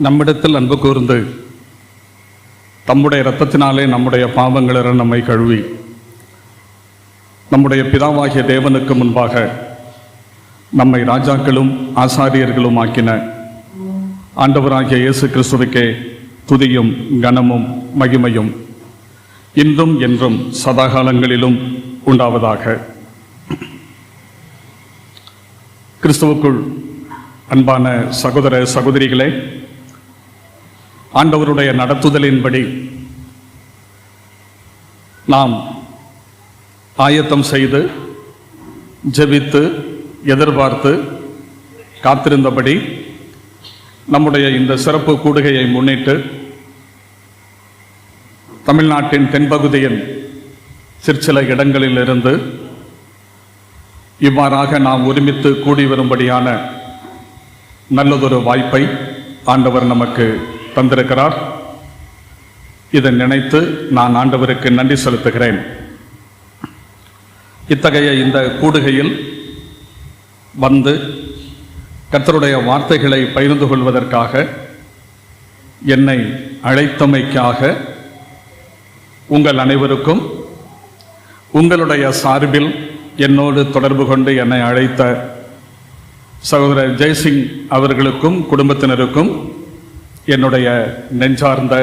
நம்மிடத்தில் அன்பு கூர்ந்து தம்முடைய இரத்தத்தினாலே நம்முடைய பாவங்களில் நம்மை கழுவி நம்முடைய பிதாவாகிய தேவனுக்கு முன்பாக நம்மை ராஜாக்களும் ஆசாரியர்களும் ஆக்கின ஆண்டவராகிய இயேசு கிறிஸ்துவுக்கே துதியும் கனமும் மகிமையும் இன்றும் என்றும் சதாகாலங்களிலும் உண்டாவதாக. கிறிஸ்துவுக்குள் அன்பான சகோதர சகோதரிகளே, ஆண்டவருடைய நடத்துதலின்படி நாம் ஆயத்தம் செய்து ஜெபித்து எதிர்பார்த்து காத்திருந்தபடி நம்முடைய இந்த சிறப்பு கூடுகையை முன்னிட்டு தமிழ்நாட்டின் தென்பகுதியின் சிற்சில இடங்களிலிருந்து இவ்வாறாக நாம் ஒருமித்து கூடி வரும்படியான நல்லதொரு வாய்ப்பை ஆண்டவர் நமக்கு தந்திருக்கிறார். இதை நினைத்து நான் ஆண்டவருக்கு நன்றி செலுத்துகிறேன். இத்தகைய இந்த கூடுகையில் வந்து கர்த்தருடைய வார்த்தைகளை பகிர்ந்து கொள்வதற்காக என்னை அழைத்தமைக்காக உங்கள் அனைவருக்கும் உங்களுடைய சார்பில் என்னோடு தொடர்பு கொண்டு என்னை அழைத்த சகோதரர் ஜெய்சிங் அவர்களுக்கும் குடும்பத்தினருக்கும் என்னுடைய நெஞ்சார்ந்த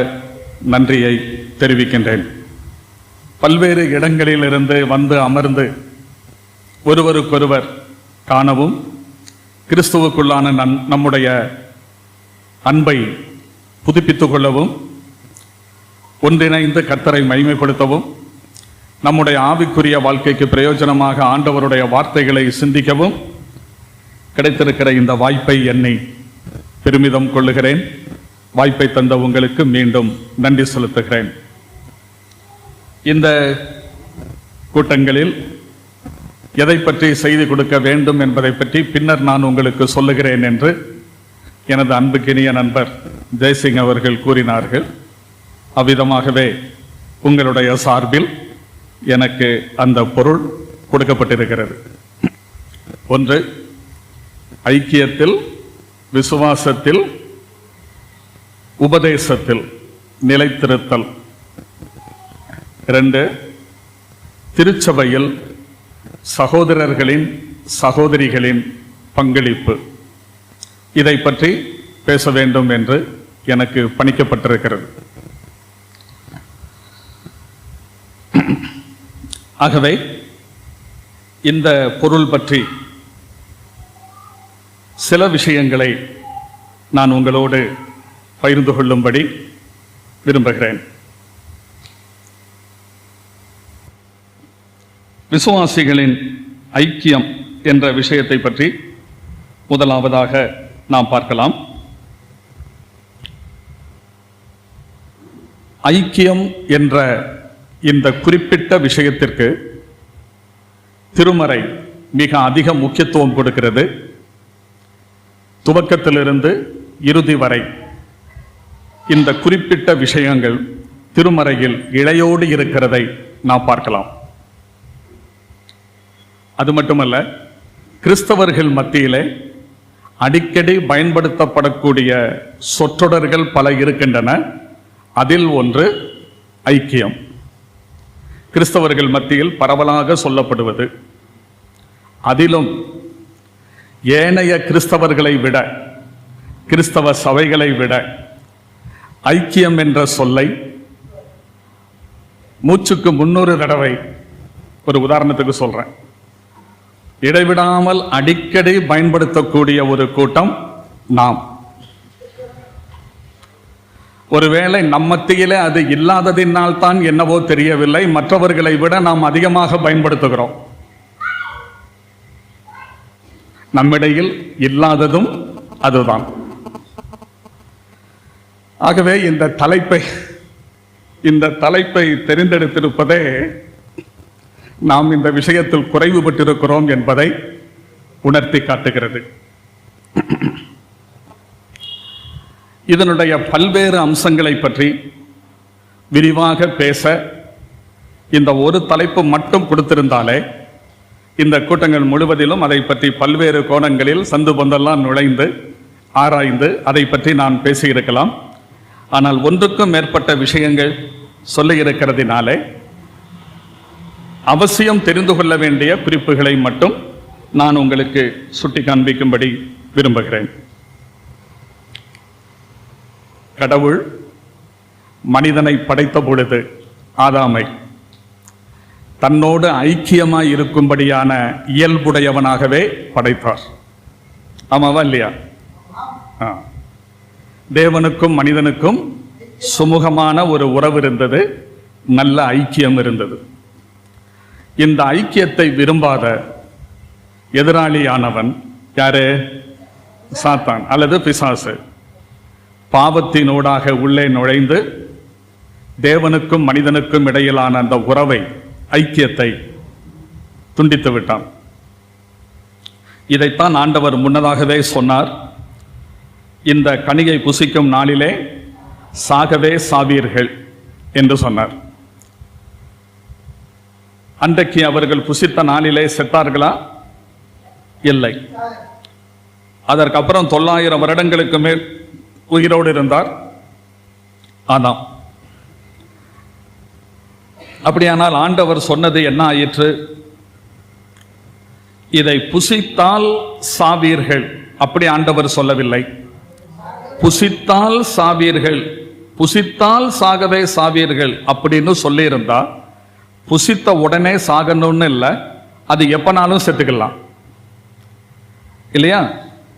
நன்றியை தெரிவிக்கின்றேன். பல்வேறு இடங்களிலிருந்து வந்து அமர்ந்து ஒருவருக்கொருவர் காணவும் கிறிஸ்துவுக்குள்ளான நம்முடைய அன்பை புதுப்பித்துக் கொள்ளவும் ஒன்றிணைந்து கர்த்தரை மகிமைப்படுத்தவும் நம்முடைய ஆவிக்குரிய வாழ்க்கைக்கு பிரயோஜனமாக ஆண்டவருடைய வார்த்தைகளை சிந்திக்கவும் கிடைத்திருக்கிற இந்த வாய்ப்பை எண்ணி பெருமிதம் கொள்ளுகிறேன். வாய்ப்பை தந்த உங்களுக்கு மீண்டும் நன்றி செலுத்துகிறேன். இந்த கூட்டங்களில் எதை பற்றி செய்தி கொடுக்க வேண்டும் என்பதை பற்றி பின்னர் நான் உங்களுக்கு சொல்லுகிறேன் என்று எனது அன்புக்கினிய நண்பர் ஜெய்சிங் அவர்கள் கூறினார்கள். அவ்விதமாகவே உங்களுடைய சார்பில் எனக்கு அந்த பொருள் கொடுக்கப்பட்டிருக்கிறது. ஒன்று, ஐக்கியத்தில், விசுவாசத்தில், உபதேசத்தில் நிலைத்திருத்தல். 2, திருச்சபையில் சகோதரர்களின் சகோதரிகளின் பங்களிப்பு. இதை பற்றி பேச வேண்டும் என்று எனக்கு பணிக்கப்பட்டிருக்கிறது. ஆகவே இந்த பொருள் பற்றி சில விஷயங்களை நான் உங்களோடு பகிர்ந்து கொள்ளும்படி விரும்புகிறேன். விசுவாசிகளின் ஐக்கியம் என்ற விஷயத்தை பற்றி முதலாவதாக நாம் பார்க்கலாம். ஐக்கியம் என்ற இந்த குறிப்பிட்ட விஷயத்திற்கு திருமறை மிக அதிக முக்கியத்துவம் கொடுக்கிறது. துவக்கத்திலிருந்து இறுதி வரை இந்த குறிப்பிட்ட விஷயங்கள் திருமறையில் இழையோடு இருக்கிறதை நாம் பார்க்கலாம். அது மட்டுமல்ல, கிறிஸ்தவர்கள் மத்தியிலே அடிக்கடி பயன்படுத்தப்படக்கூடிய சொற்றொடர்கள் பல இருக்கின்றன. அதில் ஒன்று ஐக்கியம். கிறிஸ்தவர்கள் மத்தியில் பரவலாக சொல்லப்படுவது. அதிலும் ஏனைய கிறிஸ்தவர்களை விட, கிறிஸ்தவ சபைகளை விட ஐக்கியம் என்ற சொல்லை மூச்சுக்கு 300 தடவை, ஒரு உதாரணத்துக்கு சொல்றேன், இடைவிடாமல் அடிக்கடி பயன்படுத்தக்கூடிய ஒரு கூட்டம் நாம். ஒருவேளை நம் மத்தியிலே அது இல்லாததினால் தான் என்னவோ தெரியவில்லை, மற்றவர்களை விட நாம் அதிகமாக பயன்படுத்துகிறோம். நம்மிடையில் இல்லாததும் அதுதான். ஆகவே இந்த தலைப்பை தெரிந்தெடுத்திருப்பதே நாம் இந்த விஷயத்தில் குறைவுபட்டிருக்கிறோம் என்பதை உணர்த்தி காட்டுகிறது. இதனுடைய பல்வேறு அம்சங்களை பற்றி விரிவாக பேச இந்த ஒரு தலைப்பு மட்டும் கொடுத்திருந்தாலே இந்த கூட்டங்கள் முழுவதிலும் அதை பற்றி பல்வேறு கோணங்களில் சந்து பொந்தெல்லாம் நுழைந்து ஆராய்ந்து அதை பற்றி நான் பேசியிருக்கலாம். ஆனால் ஒன்றுக்கும் மேற்பட்ட விஷயங்கள் சொல்ல இருக்கிறதினாலே அவசியம் தெரிந்து கொள்ள வேண்டிய குறிப்புகளை மட்டும் நான் உங்களுக்கு சுட்டி காண்பிக்கும்படி விரும்புகிறேன். கடவுள் மனிதனை படைத்த பொழுது ஆதாமை தன்னோடு ஐக்கியமாய் இருக்கும்படியான இயல்புடையவனாகவே படைத்தார். ஆமாவா இல்லையா? தேவனுக்கும் மனிதனுக்கும் சுமூகமான ஒரு உறவு இருந்தது, நல்ல ஐக்கியம் இருந்தது. இந்த ஐக்கியத்தை விரும்பாத எதிராளியானவன் யாரு? சாத்தான் அல்லது பிசாசு. பாவத்தினூடாக உள்ளே நுழைந்து தேவனுக்கும் மனிதனுக்கும் இடையிலான அந்த உறவை, ஐக்கியத்தை துண்டித்து விட்டான். இதைத்தான் ஆண்டவர் முன்னதாகவே சொன்னார். இந்த கனியை புசிக்கும் நாளிலே சாகவே சாவீர்கள் என்று சொன்னார். அன்றைக்கு அவர்கள் புசித்த நாளிலே செத்தார்களா? இல்லை. அதற்கப்புறம் 900 வருடங்களுக்கு மேல் உயிரோடு இருந்தார் ஆதாம். அப்படியானால் ஆண்டவர் சொன்னது என்ன ஆயிற்று? இதை புசித்தால் சாவீர்கள். அப்படி ஆண்டவர் சொல்லவில்லை. புசித்தால் சாவீர்கள், புசித்தால் சாகவே சாவீர்கள் அப்படின்னு சொல்லியிருந்தா புசித்த உடனே சாகணும்னு இல்லை, அது எப்பனாலும் செத்துக்கலாம் இல்லையா?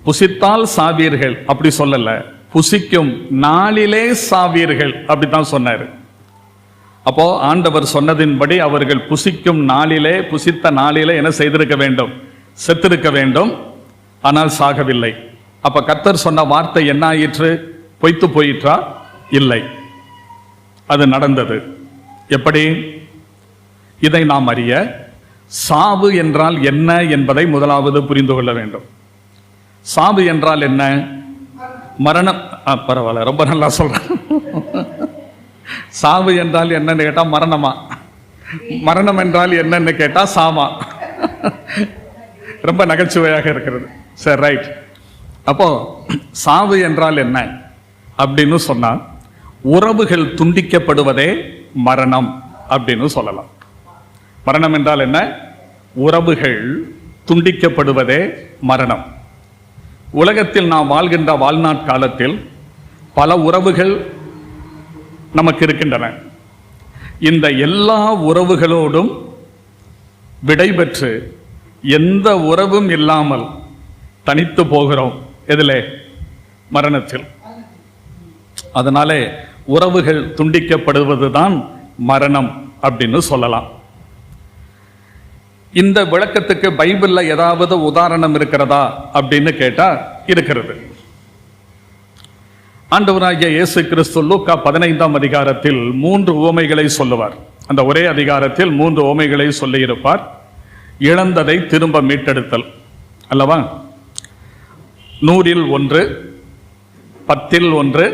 புசித்தால் சாவீர்கள் அப்படி சொல்லல, புசிக்கும் நாளிலே சாவீர்கள் அப்படித்தான் சொன்னார். அப்போ ஆண்டவர் சொன்னதின்படி அவர்கள் புசிக்கும் நாளிலே, புசித்த நாளிலே என்ன செய்திருக்க வேண்டும்? செத்திருக்க வேண்டும். ஆனால் சாகவில்லை. அப்ப கர்த்தர் சொன்ன வார்த்தை என்ன ஆயிற்று? பொய்த்து போயிற்றா? இல்லை, அது நடந்தது. எப்படி? இதை நாம் அறிய சாவு என்றால் என்ன என்பதை முதலாவது புரிந்து கொள்ள வேண்டும். சாவு என்றால் என்ன? மரணம். பரவாயில்ல, ரொம்ப நல்லா சொல்றேன். சாவு என்றால் என்னன்னு கேட்டா மரணமா, மரணம் என்றால் என்னன்னு கேட்டா சாவா. ரொம்ப நகைச்சுவையாக இருக்கிறது. சரி, ரைட். அப்போ சாவு என்றால் என்ன அப்படின்னு சொன்னா, உறவுகள் துண்டிக்கப்படுவதே மரணம் அப்படின்னு சொல்லலாம். மரணம் என்றால் என்ன? உறவுகள் துண்டிக்கப்படுவதே மரணம். உலகத்தில் நாம் வாழ்கின்ற வாழ்நாட்காலத்தில் பல உறவுகள் நமக்கு இருக்கின்றன. இந்த எல்லா உறவுகளோடும் விடைபெற்று எந்த உறவும் இல்லாமல் தனித்து போகிறோம். எதிலே? மரணத்தில். அதனாலே உறவுகள் துண்டிக்கப்படுவதுதான் மரணம் அப்படின்னு சொல்லலாம். இந்த விளக்கத்துக்கு பைபிள்ல ஏதாவது உதாரணம் இருக்கிறதா அப்படின்னு கேட்டா இருக்கிறது. ஆண்டவராகிய இயேசு கிறிஸ்து லூக்கா 15ஆம் அதிகாரத்தில் 3 உவமைகளை சொல்லுவார். அந்த ஒரே அதிகாரத்தில் 3 உவமைகளை சொல்லியிருப்பார். இழந்ததை திரும்ப மீட்டெடுத்தல் அல்லவா? 100ல் 1, 10ல் 1,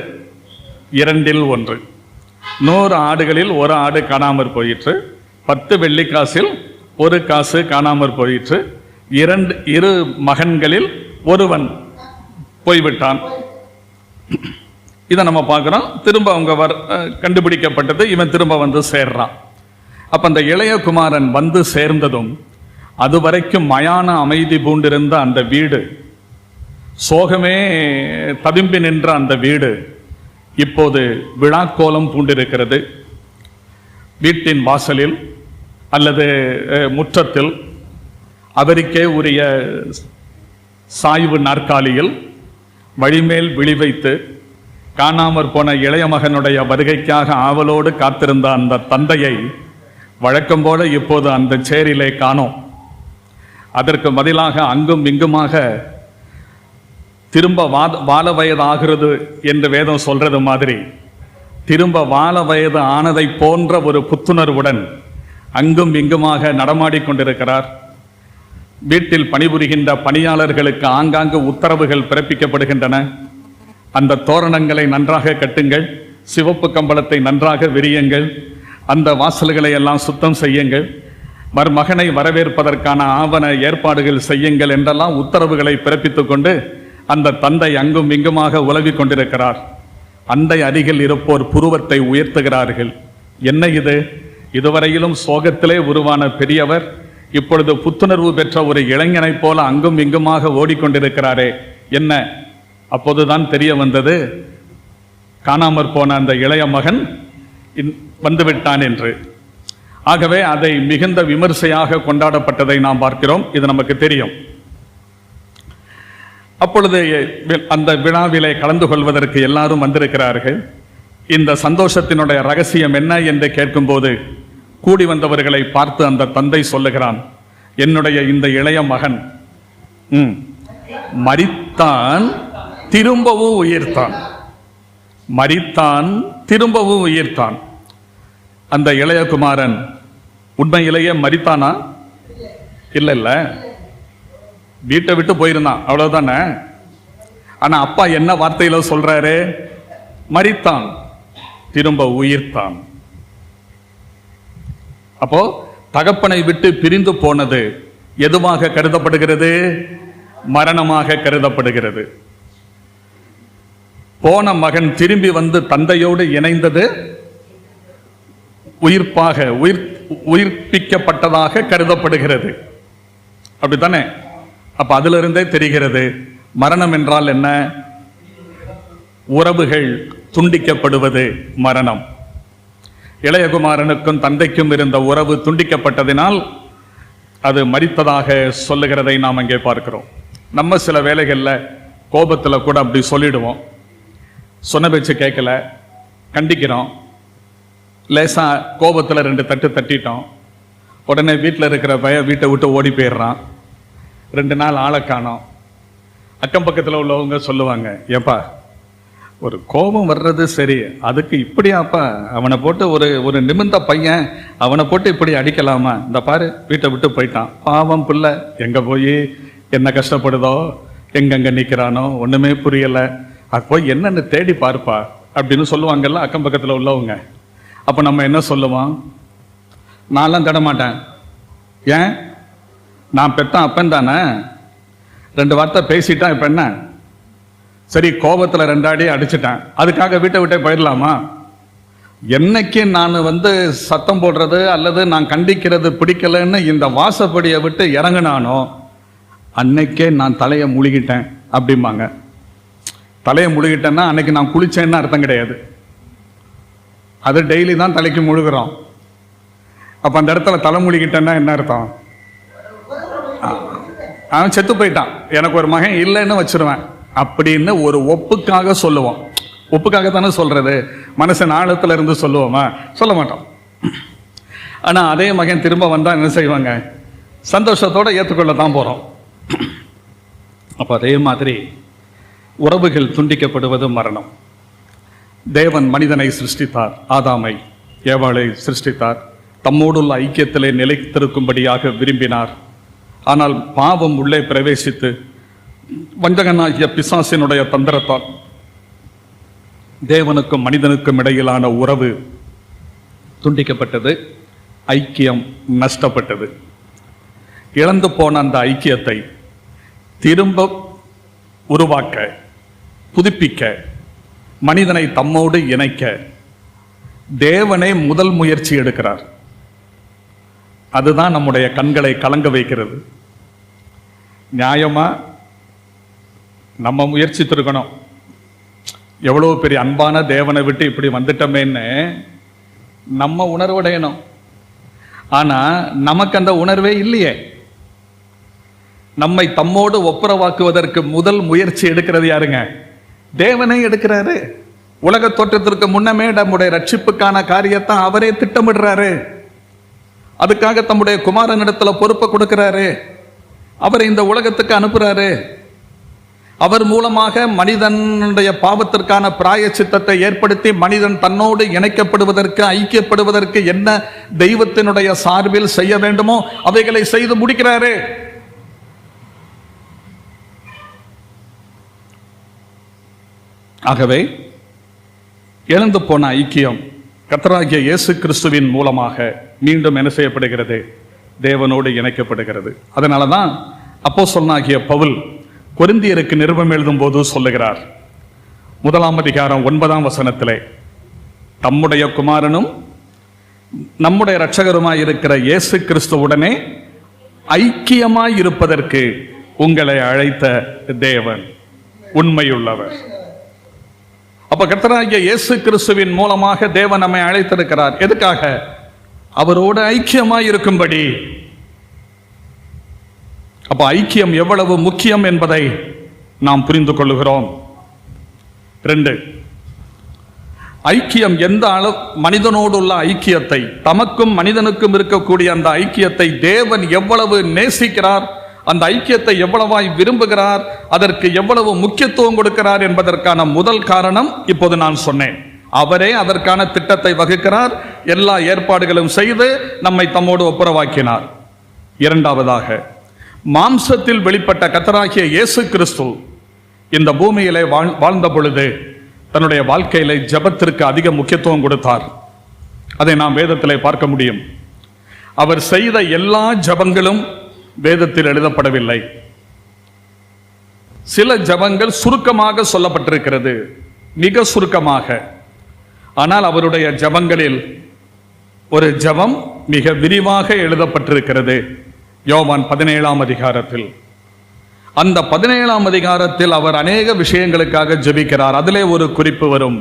2ல் 1. 100 ஆடுகளில் 1 ஆடு காணாமற் போயிற்று. 10 வெள்ளிக்காசில் 1 காசு காணாமற் போயிற்று. 2 மகன்களில் ஒருவன் போய்விட்டான். இதை நம்ம பார்க்கிறோம். திரும்ப அவங்க கண்டுபிடிக்கப்பட்டது. இவன் திரும்ப வந்து சேர்றான். அப்ப அந்த இளைய குமாரன் வந்து சேர்ந்ததும் அதுவரைக்கும் மயான அமைதி பூண்டிருந்த அந்த வீடு, சோகமே ததும்பி நின்ற அந்த வீடு இப்போது விழாக்கோலம் பூண்டிருக்கிறது. வீட்டின் வாசலில் அல்லது முற்றத்தில் அவருக்கே உரிய சாய்வு நாற்காலியில் வழிமேல் விழி வைத்து காணாமற் போன இளைய மகனுடைய வருகைக்காக ஆவலோடு காத்திருந்த அந்த தந்தையை வழக்கம் போல இப்போது அந்த சேரிலே காணோம். அதற்கு பதிலாக அங்கும் இங்குமாக திரும்ப வாழ வயது ஆகிறது என்று வேதம் சொல்றது மாதிரி திரும்ப வாழ வயது ஆனதை போன்ற ஒரு புத்துணர்வுடன் அங்கும் இங்குமாக நடமாடிக்கொண்டிருக்கிறார். வீட்டில் பணிபுரிகின்ற பணியாளர்களுக்கு ஆங்காங்கு உத்தரவுகள் பிறப்பிக்கப்படுகின்றன. அந்த தோரணங்களை நன்றாக கட்டுங்கள், சிவப்பு கம்பளத்தை நன்றாக விரியுங்கள், அந்த வாசல்களை எல்லாம் சுத்தம் செய்யுங்கள், மருமகனை வரவேற்பதற்கான ஆவண ஏற்பாடுகள் செய்யுங்கள் என்றெல்லாம் உத்தரவுகளை பிறப்பித்துக் கொண்டு அந்த தந்தை அங்கும் இங்குமாக உலவிக் கொண்டிருக்கிறார். அண்டை அருகில் இருப்போர் புருவத்தை உயர்த்துகிறார்கள். என்ன இது? இதுவரையிலும் சோகத்திலே உருவான பெரியவர் இப்பொழுது புத்துணர்வு பெற்ற ஒரு இளைஞனைப் போல அங்கும் இங்குமாக ஓடிக்கொண்டிருக்கிறாரே, என்ன? அப்போதுதான் தெரிய வந்தது, காணாமற் போன அந்த இளைய மகன் வந்துவிட்டான் என்று. ஆகவே அதை மிகுந்த விமர்சையாக கொண்டாடப்பட்டதை நாம் பார்க்கிறோம். இது நமக்கு தெரியும். அப்பொழுது அந்த விழாவிலே கலந்து கொள்வதற்கு எல்லாரும் வந்திருக்கிறார்கள். இந்த சந்தோஷத்தினுடைய ரகசியம் என்ன என்று கேட்கும்போது கூடி வந்தவர்களை பார்த்து அந்த தந்தை சொல்லுகிறான், என்னுடைய இந்த இளைய மகன் மரித்தான், திரும்பவும் உயிர்த்தான். மரித்தான், திரும்பவும் உயிர்த்தான். அந்த இளையகுமாரன் உண்மையிலேயே மரித்தானா? இல்ல இல்ல, வீட்டை விட்டு போயிருந்தான், அவ்வளவுதானே. ஆனா அப்பா என்ன வார்த்தையில சொல்றாரு? மரித்தான், திரும்ப உயிர்த்தான். அப்போ தகப்பனை விட்டு பிரிந்து போனது எதுவாக கருதப்படுகிறது? மரணமாக கருதப்படுகிறது. போன மகன் திரும்பி வந்து தந்தையோடு இணைந்தது உயிர்ப்பிக்கப்பட்டதாக கருதப்படுகிறது. அப்படித்தானே? அப்ப அதிலிருந்தே தெரிகிறது மரணம் என்றால் என்ன. உறவுகள் துண்டிக்கப்படுவது மரணம். இளையகுமாரனுக்கும் தந்தைக்கும் இருந்த உறவு துண்டிக்கப்பட்டதினால் அது மரித்ததாக சொல்லுகிறதை நாம் அங்கே பார்க்கிறோம். நம்ம சில வேளைகள்ல கோபத்தில் கூட அப்படி சொல்லிடுவோம். சொன்ன பேச்சு கேட்கல, கண்டிக்கிறோம், லேசா கோபத்தில் 2 தட்டு தட்டிட்டோம், உடனே வீட்டில் இருக்கிற வீட்டை விட்டு ஓடி போயிடுறான். 2 நாள் ஆளை காணோம். அக்கம் பக்கத்தில் உள்ளவங்க சொல்லுவாங்க, ஏப்பா ஒரு கோபம் வர்றது சரி, அதுக்கு இப்படியாப்பா அவனை போட்டு ஒரு நிமிர்ந்த பையன் அவனை போட்டு இப்படி அடிக்கலாமா? இந்த பாரு வீட்டை விட்டு போயிட்டான், பாவம் பிள்ளை, எங்க போய் என்ன கஷ்டப்படுதோ, எங்கெங்க நிற்கிறானோ ஒண்ணுமே புரியல, அது போய் என்னன்னு தேடி பார்ப்பா அப்படின்னு சொல்லுவாங்கல்ல அக்கம் பக்கத்தில் உள்ளவங்க. அப்ப நம்ம என்ன சொல்லுவோம்? நான்லாம் தேட மாட்டேன். ஏன்? நான் பெத்தான் அப்பன் தானே, 2 வார்த்தை பேசிட்டான், இப்ப என்ன? சரி, கோபத்துல 2 அடி அடிச்சுட்டேன், அதுக்காக வீட்டை விட்டே போயிடலாமா? என்னைக்கு நான் சத்தம் போடுறது அல்லது நான் கண்டிக்கிறது பிடிக்கலன்னு இந்த வாசப்படியை விட்டு இறங்கினானோ அன்னைக்கே நான் தலையை முழுகிட்டேன் அப்படிம்பாங்க. தலையை முழுகிட்டேன்னா அன்னைக்கு நான் குளிச்சேன்னு அர்த்தம் கிடையாது. அது டெய்லி தான் தலைக்கு முழுகிறோம். அப்ப அந்த இடத்துல தலை முழுகிட்டேன்னா என்ன அர்த்தம்? அவன் செத்து போயிட்டான், எனக்கு ஒரு மகன் இல்லைன்னு வச்சிருவேன் அப்படின்னு ஒரு ஒப்புக்காக சொல்லுவோம். ஒப்புக்காக தானே சொல்றது, மனசன் ஆழத்துல இருந்து சொல்லுவோமா? சொல்ல மாட்டோம். ஆனா அதே மகன் திரும்ப வந்தா என்ன செய்வாங்க? சந்தோஷத்தோட ஏற்றுக்கொள்ளத்தான் போறோம். அப்ப அதே மாதிரி உறவுகள் துண்டிக்கப்படுவது மரணம். தேவன் மனிதனை சிருஷ்டித்தார், ஆதாமை ஏவாளை சிருஷ்டித்தார், தம்மோடுள்ள ஐக்கியத்திலே நிலைத்திருக்கும்படியாக விரும்பினார். ஆனால் பாவம் உள்ளே பிரவேசித்து வஞ்சகனாகிய பிசாசினுடைய தந்திரத்தால் தேவனுக்கும் மனிதனுக்கும் இடையிலான உறவு துண்டிக்கப்பட்டது, ஐக்கியம் நஷ்டப்பட்டது. இழந்து போன அந்த ஐக்கியத்தை திரும்ப உருவாக்க, புதுப்பிக்க, மனிதனை தம்மோடு இணைக்க தேவனே முதல் முயற்சி எடுக்கிறார். அதுதான் நம்முடைய கண்களை கலங்க வைக்கிறது. நியாயமா நம்ம முயற்சித்திருக்கணும். எவ்வளவு பெரிய அன்பான தேவனை விட்டு இப்படி வந்துட்டோமேன்னு நம்ம உணர்வடையணும். ஆனா நமக்கு அந்த உணர்வே இல்லையே. நம்மை தம்மோடு ஒப்புரவாக்குவதற்கு முதல் முயற்சி எடுக்கிறது யாருங்க? தேவனே எடுக்கிறாரு. உலக தோற்றத்திற்கு முன்னமே நம்முடைய ரட்சிப்புக்கான காரியத்தை அவரே திட்டமிடுறாரு. அதுக்காக தம்முடைய குமாரனிடத்துல பொறுப்பை கொடுக்கிறாரு. அவரை இந்த உலகத்துக்கு அனுப்புறாரு. அவர் மூலமாக மனிதனுடைய பாவத்திற்கான பிராயச்சித்தத்தை ஏற்படுத்தி மனிதன் தன்னோடு இணைக்கப்படுவதற்கு, ஐக்கியப்படுவதற்கு என்ன தெய்வத்தினுடைய சார்பில் செய்ய வேண்டுமோ அவைகளை செய்து முடிக்கிறாரு. ஆகவே இழந்து போன ஐக்கியம் கர்த்தராகிய இயேசு கிறிஸ்துவின் மூலமாக மீண்டும் என்ன செய்யப்படுகிறது? தேவனோடு இணைக்கப்படுகிறது. அதனாலதான் அப்போஸ்தலனாகிய பவுல் கொரிந்தியருக்கு நிருபம் எழுதும் போது சொல்லுகிறார். 1 அதிகாரம் 9 தம்முடைய குமாரனும் நம்முடைய இரட்சகருமாய் இருக்கிற இயேசு கிறிஸ்துவுடனே ஐக்கியமாய் இருப்பதற்கு உங்களை அழைத்த தேவன் உண்மையுள்ளவர். அப்ப கர்த்தராகிய இயேசு கிறிஸ்துவின் மூலமாக தேவன் நம்மை அழைத்திருக்கிறார். எதுக்காக? அவரோடு ஐக்கியமாய் இருக்கும்படி. அப்ப ஐக்கியம் எவ்வளவு முக்கியம் என்பதை நாம் புரிந்து கொள்ளுகிறோம். 2, ஐக்கியம் எந்த அளவு மனிதனோடு உள்ள ஐக்கியத்தை, தமக்கும் மனிதனுக்கும் இருக்கக்கூடிய அந்த ஐக்கியத்தை தேவன் எவ்வளவு நேசிக்கிறார், அந்த ஐக்கியத்தை எவ்வளவாய் விரும்புகிறார், அதற்கு எவ்வளவு முக்கியத்துவம் கொடுக்கிறார் என்பதற்கான முதல் காரணம் இப்போது நான் சொன்னேன். அவரே அதற்கான திட்டத்தை வகுக்கிறார், எல்லா ஏற்பாடுகளும் செய்து நம்மை தம்மோடு ஒப்புரவாக்கினார். 2வதாக, மாம்சத்தில் வெளிப்பட்ட கர்த்தராகிய இயேசு கிறிஸ்து இந்த பூமியிலே வாழ்ந்த பொழுது தன்னுடைய வாழ்க்கையில ஜெபத்திற்கு அதிக முக்கியத்துவம் கொடுத்தார். அதை நாம் வேதத்திலே பார்க்க முடியும். அவர் செய்த எல்லா ஜெபங்களும் வேதத்தில் எழுதப்படவில்லை. சில ஜெபங்கள் சுருக்கமாக சொல்லப்பட்டிருக்கிறது, மிக சுருக்கமாக. ஆனால் அவருடைய ஜெபங்களில் ஒரு ஜெபம் மிக விரிவாக எழுதப்பட்டிருக்கிறது. யோவான் 17 அதிகாரத்தில். அந்த 17 அதிகாரத்தில் அவர் அநேக விஷயங்களுக்காக ஜெபிக்கிறார். அதிலே ஒரு குறிப்பு வரும்,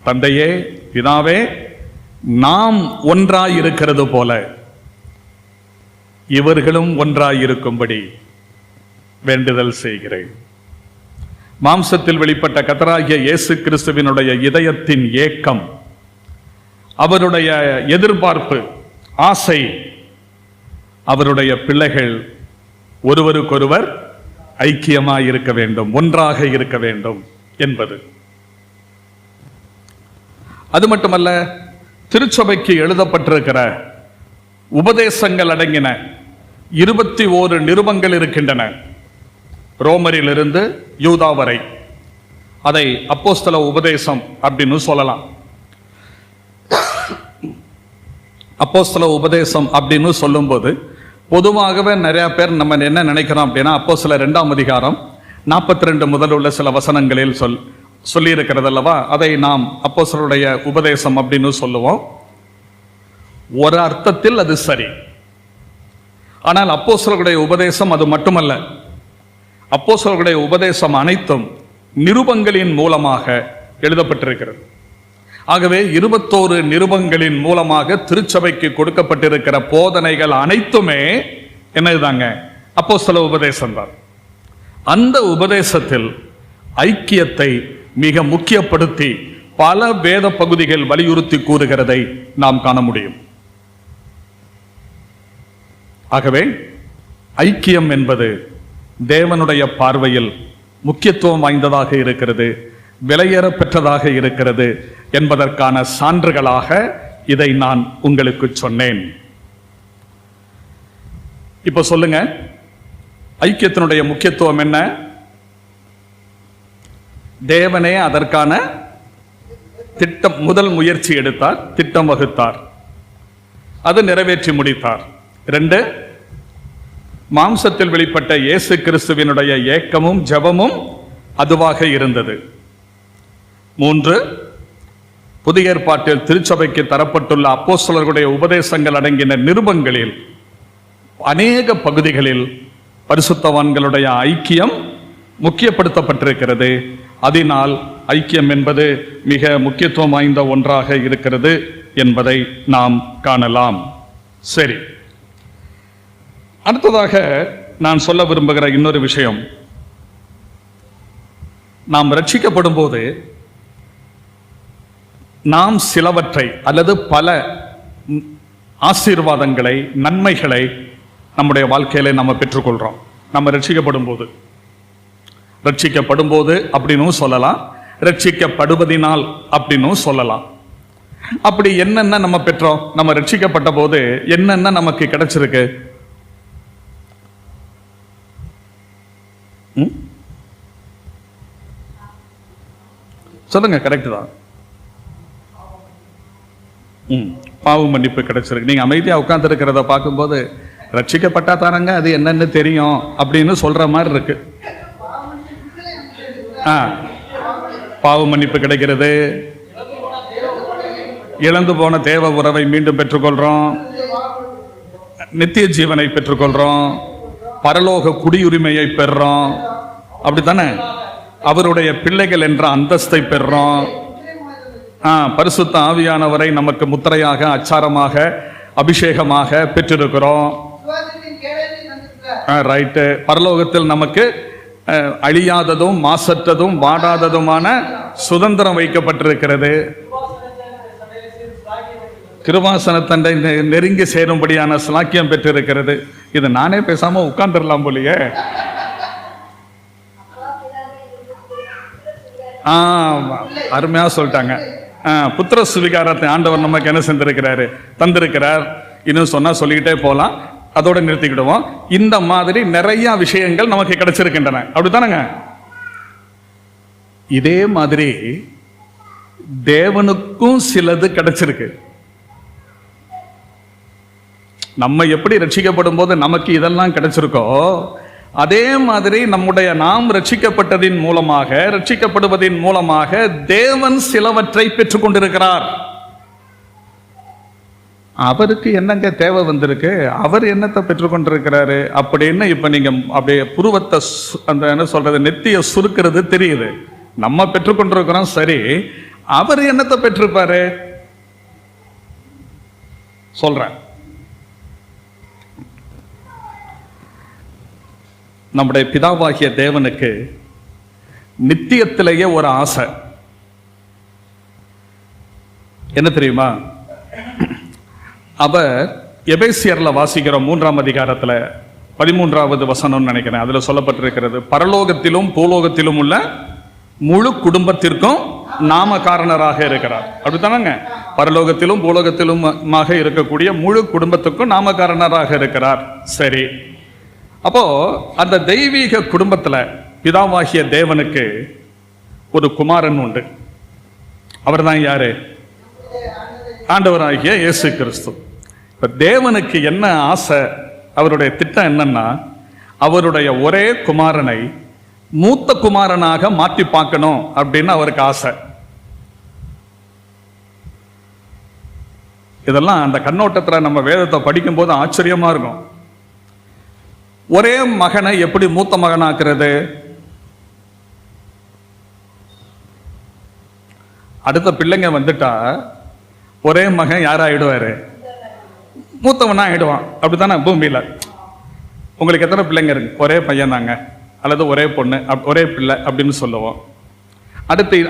தந்தையே, பிதாவே, நாம் ஒன்றாய் இருக்கிறது போல இவர்களும் ஒன்றாய் இருக்கும்படி வேண்டுதல் செய்கிறேன். மாம்சத்தில் வெளிப்பட்ட கர்த்தராகிய இயேசு கிறிஸ்துவினுடைய இதயத்தின் ஏக்கம், அவருடைய எதிர்பார்ப்பு, ஆசை, அவருடைய பிள்ளைகள் ஒருவருக்கொருவர் ஐக்கியமாய் இருக்க வேண்டும், ஒன்றாக இருக்க வேண்டும் என்பது. அது மட்டுமல்ல, திருச்சபைக்கு எழுதப்பட்டிருக்கிற உபதேசங்கள் அடங்கின 21 நிருபங்கள் இருக்கின்றன, ரோமரிலிருந்து யூதா வரை. அதை அப்போஸ்தல உபதேசம் அப்படின்னு சொல்லலாம். அப்போஸ்தல உபதேசம் அப்படின்னு சொல்லும்போது பொதுவாகவே நிறைய பேர் நம்ம என்ன நினைக்கிறோம் அப்படின்னா, அப்போஸ்தலர் 2 அதிகாரம் 42 முதல் உள்ள சில வசனங்களில் சொல்லி இருக்கிறது அல்லவா, அதை நாம் அப்போஸ்தலருடைய உபதேசம் அப்படின்னு சொல்லுவோம். ஒரு அர்த்தத்தில் அது சரி. ஆனால் அப்போஸ்தலருடைய உபதேசம் அது மட்டுமல்ல. அப்போஸ்தலருடைய உபதேசம் அனைத்தும் நிருபங்களின் மூலமாக எழுதப்பட்டிருக்கிறது. ஆகவே 21 நிருபங்களின் மூலமாக திருச்சபைக்கு கொடுக்கப்பட்டிருக்கிற போதனைகள் அனைத்துமே என்னதுதாங்க? அப்போஸ்தல உபதேசம் தான். அந்த உபதேசத்தில் ஐக்கியத்தை மிக முக்கியப்படுத்தி பல வேத பகுதிகள் வலியுறுத்தி கூறுகிறதை நாம் காண முடியும். ஆகவே ஐக்கியம் என்பது தேவனுடைய பார்வையில் முக்கியத்துவம் வாய்ந்ததாக இருக்கிறது, விலையேற பெற்றதாக இருக்கிறது என்பதற்கான சான்றுகளாக இதை நான் உங்களுக்கு சொன்னேன். இப்ப சொல்லுங்க, ஐக்கியத்தினுடைய முக்கியத்துவம் என்ன? தேவனே அதற்கான திட்டம், முதல் முயற்சி எடுத்தார், திட்டம் வகுத்தார், அது நிறைவேற்றி முடித்தார். 2, மாம்சத்தில் வெளிப்பட்ட இயேசு கிறிஸ்துவினுடைய ஏக்கமும் ஜெபமும் அதுவாக இருந்தது. 3, புதிய ஏற்பாட்டில் திருச்சபைக்கு தரப்பட்டுள்ள அப்போஸ்தலர்களுடைய உபதேசங்கள் அடங்கின நிருபங்களில் அநேக பகுதிகளில் பரிசுத்தவான்களுடைய ஐக்கியம் முக்கியப்படுத்தப்பட்டிருக்கிறது. அதனால் ஐக்கியம் என்பது மிக முக்கியத்துவம் வாய்ந்த ஒன்றாக இருக்கிறது என்பதை நாம் காணலாம். சரி, அடுத்ததாக நான் சொல்ல விரும்புகிற இன்னொரு விஷயம், நாம் ரட்சிக்கப்படும் போது நாம் சிலவற்றை அல்லது பல ஆசீர்வாதங்களை, நன்மைகளை நம்முடைய வாழ்க்கையில நம்ம பெற்றுக்கொள்றோம். நம்ம ரட்சிக்கப்படும் போது அப்படின்னு சொல்லலாம், ரட்சிக்கப்படுவதினால் அப்படின்னு சொல்லலாம். அப்படி என்னென்ன நம்ம பெற்றோம்? நம்ம ரட்சிக்கப்பட்ட போது என்னென்ன நமக்கு கிடைச்சிருக்கு? சொல்லுங்க. கரெக்ட் தான். பாவ மன்னிப்பு கிடைச்சிருக்கு. நீங்க அமைதியா உட்கார்ந்து இருக்கிறத பார்க்கும்போது ரட்சிக்கப்பட்டா தானங்க அது என்னன்னு தெரியும் அப்படின்னு சொல்ற மாதிரி இருக்கு. பாவ மன்னிப்பு கிடைக்கிறது, இழந்து போன தேவ உறவை மீண்டும் பெற்றுக்கொள்றோம், நித்திய ஜீவனை பெற்றுக்கொள்றோம், பரலோக குடியுரிமையை பெறுறோம், அப்படித்தானே? அவருடைய பிள்ளைகள் என்ற அந்தஸ்தை பெறுறோம். பரிசுத்த ஆவியானவரை நமக்கு முத்திரையாக, அச்சாரமாக, அபிஷேகமாக பெற்றிருக்கிறோம். ரைட்டு. பரலோகத்தில் நமக்கு அழியாததும் மாசற்றதும் வாடாததுமான சுதந்திரம் வைக்கப்பட்டிருக்கிறது. கிருபாசனத்தண்டை நெருங்கி சேரும்படியான சாக்கியம் பெற்றிருக்கிறது. இது நானே பேசாம உட்கார்ந்துடலாம் போலியே. அருமையா சொல்லிட்டாங்க. புத்திர சுவிகாரத்தை ஆண்டவர் நமக்கு என்ன செஞ்சிருக்கிறாரு, தந்திருக்கிறார். இன்னும் சொன்னா சொல்லிக்கிட்டே போலாம், அதோட நிறுத்திக்கிடுவோம். இந்த மாதிரி நிறைய விஷயங்கள் நமக்கு கிடைச்சிருக்கின்றன, அப்படித்தானங்க? இதே மாதிரி தேவனுக்கும் சிலது கிடைச்சிருக்கு. நம்ம எப்படி ரட்சிக்கப்படும் போது நமக்கு இதெல்லாம் கிடைச்சிருக்கோ, அதே மாதிரி நாம் ரட்சிக்கப்பட்டதின் மூலமாக, ரட்சிக்கப்படுவதின் மூலமாக தேவன் சிலவற்றை பெற்றுக் கொண்டிருக்கிறார். அவருக்கு என்னங்க தேவை வந்திருக்கு, அவர் என்னத்தை பெற்றுக்கொண்டிருக்கிறாரு அப்படின்னு இப்ப நீங்க அப்படியே புருவத்தை அந்த என்ன சொல்றது, நெத்திய சுருக்கிறது தெரியுது. நம்ம பெற்றுக்கொண்டிருக்கிறோம், சரி, அவர் என்னத்தை பெற்றிருப்பாரு சொல்றேன். நம்முடைய பிதாவாகிய தேவனுக்கு நித்தியத்திலேயே ஒரு ஆசை. என்ன தெரியுமா? அவர் எபேசியர்ல வாசிக்கிற 3ஆம் அதிகாரத்துல 13வது வசனம் நினைக்கிறேன், அதுல சொல்லப்பட்டிருக்கிறது, பரலோகத்திலும் பூலோகத்திலும் உள்ள முழு குடும்பத்திற்கும் நாமகாரணராக இருக்கிறார். அப்படித்தானங்க? பரலோகத்திலும் பூலோகத்திலுமாக இருக்கக்கூடிய முழு குடும்பத்துக்கும் நாமகாரணராக இருக்கிறார். சரி, அப்போ அந்த தெய்வீக குடும்பத்துல பிதாவாகிய தேவனுக்கு ஒரு குமாரன் உண்டு. அவர் தான் யாரு? ஆண்டவராகிய இயேசு கிறிஸ்து. இப்ப தேவனுக்கு என்ன ஆசை, அவருடைய திட்டம் என்னன்னா, அவருடைய ஒரே குமாரனை மூத்த குமாரனாக மாற்றி பார்க்கணும் அப்படின்னு அவருக்கு ஆசை. இதெல்லாம் அந்த கண்ணோட்டத்துல நம்ம வேதத்தை படிக்கும் போது ஆச்சரியமா இருக்கும். ஒரே மகனை எப்படி மூத்த மகனாக்குறது? அடுத்த பிள்ளைங்க வந்துட்டா ஒரே மகன் யாராயிடுவாரு? மூத்தவனா ஆயிடுவான், அப்படித்தானே? பூமியில உங்களுக்கு எத்தனை பிள்ளைங்க இருக்கு? ஒரே பையன் தாங்க, அல்லது ஒரே பொண்ணு, ஒரே பிள்ளை அப்படின்னு சொல்லுவோம்.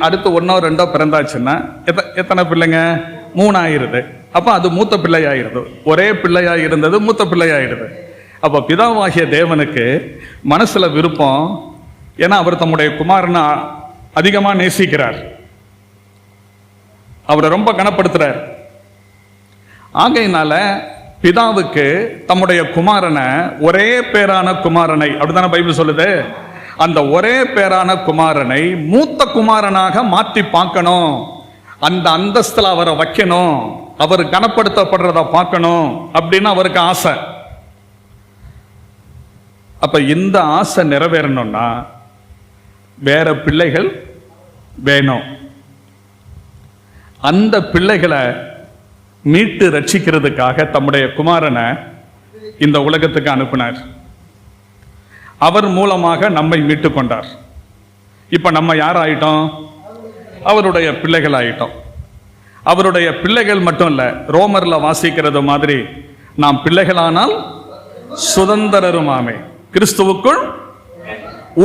அடுத்து ஒன்னோ ரெண்டோ பிறந்தாச்சுன்னா எத்தனை பிள்ளைங்க? 3 ஆயிருது. அப்ப அது மூத்த பிள்ளை ஆயிருது. ஒரே பிள்ளையா இருந்தது மூத்த பிள்ளை ஆயிடுது. அப்ப பிதாவாகிய தேவனுக்கு மனசுல விருப்பம், ஏன்னா அவர் தம்முடைய குமாரனை அதிகமா நேசிக்கிறார், அவரை ரொம்ப கனப்படுத்துறார். ஆகையினால பிதாவுக்கு தம்முடைய குமாரனை, ஒரே பேரான குமாரனை, அப்படித்தானே பைபிள் சொல்லுது, அந்த ஒரே பேரான குமாரனை மூத்த குமாரனாக மாற்றி பார்க்கணும், அந்த அந்தஸ்துல அவரை வைக்கணும், அவர் கனப்படுத்தப்படுறத பார்க்கணும் அப்படின்னு அவருக்கு ஆசை. அப்ப இந்த ஆசை நிறைவேறணும்னா வேற பிள்ளைகள் வேணும். அந்த பிள்ளைகளை மீட்டு ரட்சிக்கிறதுக்காக தம்முடைய குமாரனை இந்த உலகத்துக்கு அனுப்பினார். அவர் மூலமாக நம்மை மீட்டு கொண்டார். இப்ப நம்ம யார் ஆயிட்டோம்? அவருடைய பிள்ளைகள் ஆயிட்டோம். அவருடைய பிள்ளைகள் மட்டும் இல்ல, ரோமர்ல வாசிக்கிறது மாதிரி நாம் பிள்ளைகளானால் சுதந்திரருமாமே, கிறிஸ்துவுக்குள்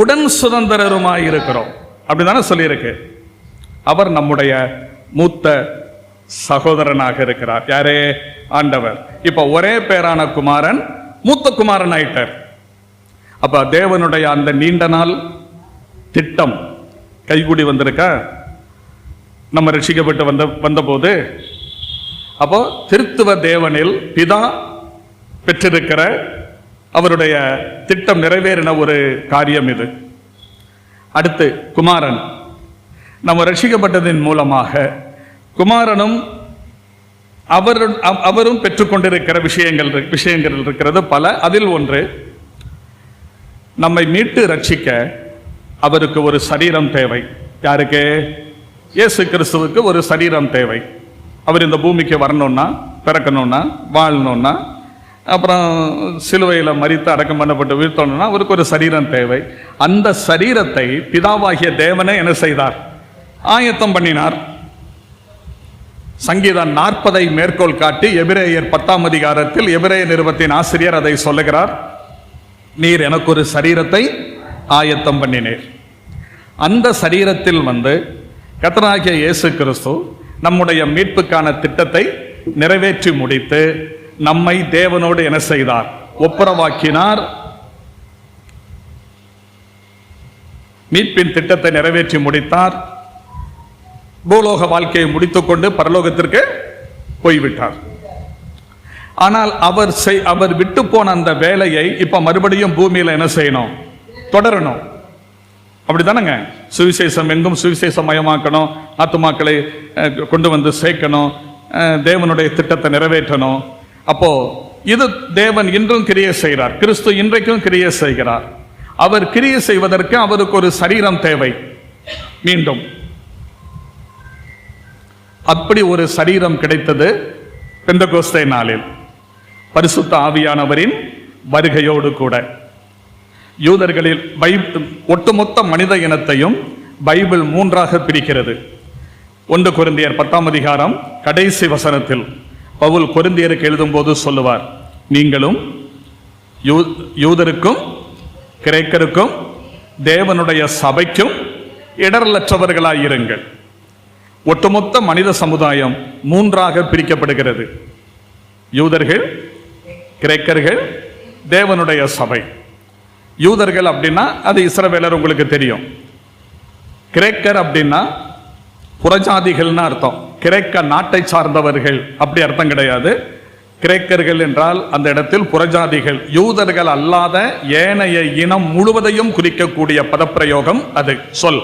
உடன் சுதந்திரருமாய் இருக்கிறோம், அப்படிதானே சொல்லியிருக்கு. அவர் நம்முடைய மூத்த சகோதரனாக இருக்கிறார். யாரே? ஆண்டவர். இப்ப ஒரே பேரான குமாரன் மூத்த குமாரன் ஆயிட்டார். அப்ப தேவனுடைய அந்த நீண்ட நாள் திட்டம் கைகூடி வந்திருக்க, நம்ம ரட்சிக்கப்பட்டு வந்த போது, அப்போ திருத்துவ தேவனில் பிதா பெற்றிருக்கிற அவருடைய திட்டம் நிறைவேறின ஒரு காரியம் இது. அடுத்து குமாரன், நம்ம ரட்சிக்கப்பட்டதின் மூலமாக குமாரனும் அவரும் பெற்றுக்கொண்டிருக்கிற விஷயங்கள் இருக்கிறது பல. அதில் ஒன்று, நம்மை மீட்டு ரட்சிக்க அவருக்கு ஒரு சரீரம் தேவை. யாருக்கு? இயேசு கிறிஸ்துவுக்கு ஒரு சரீரம் தேவை. அவர் இந்த பூமிக்கு வரணும்னா, பிறக்கணும்னா, வாழணும்னா, அப்புறம் சிலுவையில் மரித்து அடக்கம் பண்ணப்பட்டு வீழ்த்தணும்னா அவருக்கு ஒரு சரீரம் தேவை. அந்த சரீரத்தை பிதாவாகிய தேவனே என்ன செய்தார்? ஆயத்தம் பண்ணினார். சங்கீதம் 40 மேற்கோள் காட்டி எபிரேயர் 10ஆம் அதிகாரத்தில் எபிரேய நிருபத்தின் ஆசிரியர் அதை சொல்லுகிறார். நீர் எனக்கு ஒரு சரீரத்தை ஆயத்தம் பண்ணினீர். அந்த சரீரத்தில் கர்த்தராகிய இயேசு கிறிஸ்து நம்முடைய மீட்புக்கான திட்டத்தை நிறைவேற்றி முடித்து நம்மை தேவனோடு என்ன செய்தார்? ஒப்புரவாக்கினார். மீட்பின் திட்டத்தை நிறைவேற்றி முடித்தார். பூலோக வாழ்க்கையை முடித்துக்கொண்டு பரலோகத்திற்கு போய்விட்டார். ஆனால் அவர் விட்டு போன அந்த வேலையை இப்ப மறுபடியும் பூமியில என்ன செய்யணும்? தொடரணும். அப்படித்தானங்க? சுவிசேஷம் எங்கும் சுவிசேஷமயமாக்கணும், ஆத்துமாக்களை கொண்டு வந்து சேர்க்கணும், தேவனுடைய திட்டத்தை நிறைவேற்றணும். அப்போ இது தேவன் இன்றும் கிரியை செய்கிறார். கிறிஸ்து இன்றைக்கும் கிரியை செய்கிறார். அவர் கிரியை செய்வதற்கு அவருக்கு ஒரு சரீரம் தேவை. மீண்டும் அப்படி ஒரு சரீரம் கிடைத்தது பெந்தெகோஸ்தே நாளில் பரிசுத்த ஆவியானவரின் வருகையோடு கூட. யூதர்களில் ஒட்டுமொத்த மனித இனத்தையும் பைபிள் 3ஆக பிரிக்கிறது. 1 கொரிந்தியர் 10ஆம் அதிகாரம் கடைசி வசனத்தில் பவுல் கொரிந்தியருக்கு எழுதும் போது சொல்லுவார், நீங்களும் யூதருக்கும் கிரேக்கருக்கும் தேவனுடைய சபைக்கும் இடரலற்றவர்களாயிருங்கள். ஒட்டுமொத்த மனித சமுதாயம் 3ஆக பிரிக்கப்படுகிறது. யூதர்கள், கிரேக்கர்கள், தேவனுடைய சபை. யூதர்கள் அப்படின்னா அது இஸ்ரவேலர், உங்களுக்கு தெரியும். கிரேக்கர் அப்படின்னா புறஜாதிகள்னு அர்த்தம். கிரேக்க நாட்டை சார்ந்தவர்கள் அப்படி அர்த்தம் கிடையாது. கிரேக்கர்கள் என்றால் அந்த இடத்தில் புறஜாதிகள், யூதர்கள் அல்லாத ஏனைய இனம் முழுவதையும் குறிக்கக்கூடிய பதப்பிரயோகம் அது, சொல்.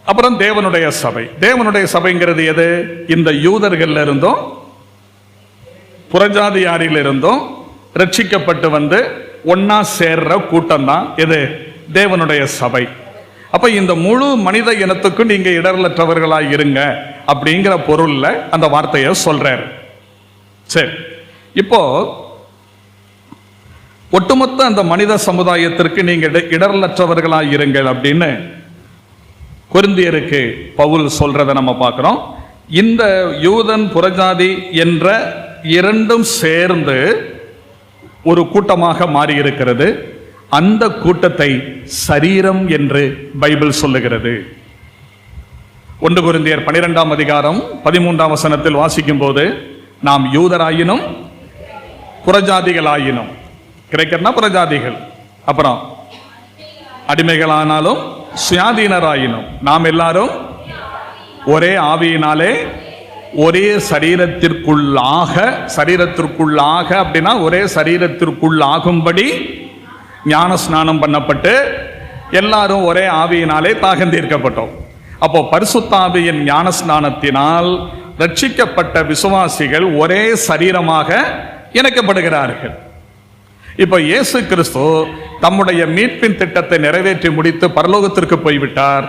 அப்புறம் தேவனுடைய சபை. தேவனுடைய சபைங்கிறது எது? இந்த யூதர்கள் இருந்தும் புறஜாதியாரில் இருந்தும் ரட்சிக்கப்பட்டு ஒன்னா சேர்ற கூட்டம் தான் எது? தேவனுடைய சபை. அப்ப இந்த முழு மனித இனத்துக்கும் நீங்க இடரலற்றவர்களாய் இருங்க அப்படிங்கிற பொருள்ல அந்த வார்த்தையை சொல்றாரு. சரி, இப்போ ஒட்டுமொத்த அந்த மனித சமுதாயத்திற்கு நீங்க இடரலற்றவர்களாய் இருங்கள் அப்படின்னு கொரிந்தியருக்கு பவுல் சொல்றதை நம்ம பார்க்கிறோம். இந்த யூதன் புறஜாதி என்ற இரண்டும் சேர்ந்து ஒரு கூட்டமாக மாறியிருக்கிறது. அந்த கூட்டத்தை சரீரம் என்று பைபிள் சொல்லுகிறது. 1 கொரிந்தியர் 12ஆம் அதிகாரம் 13ஆம் வசனத்தில் வாசிக்கும் போது, நாம் யூதராயினும் புறஜாதிகளாயினும், கிரேக்கர்னா புறஜாதிகள், அப்புறம் அடிமைகளானாலும் சுயாதீனராயினும் நாம் எல்லாரும் ஒரே ஆவியினாலே ஒரே சரீரத்திற்குள்ளாக அப்படின்னா ஒரே சரீரத்திற்குள்ளாகும்படி ஞான ஸ்நானம் பண்ணப்பட்டு எல்லாரும் ஒரே ஆவியினாலே தாகந்தீர்க்கப்பட்டோம். அப்போ பரிசுத்த ஆவியின் ஞான ஸ்நானத்தினால் ரட்சிக்கப்பட்ட விசுவாசிகள் ஒரே சரீரமாக இணைக்கப்படுகிறார்கள். இப்ப இயேசு கிறிஸ்து தம்முடைய மீட்பின் திட்டத்தை நிறைவேற்றி முடித்து பரலோகத்திற்கு போய்விட்டார்.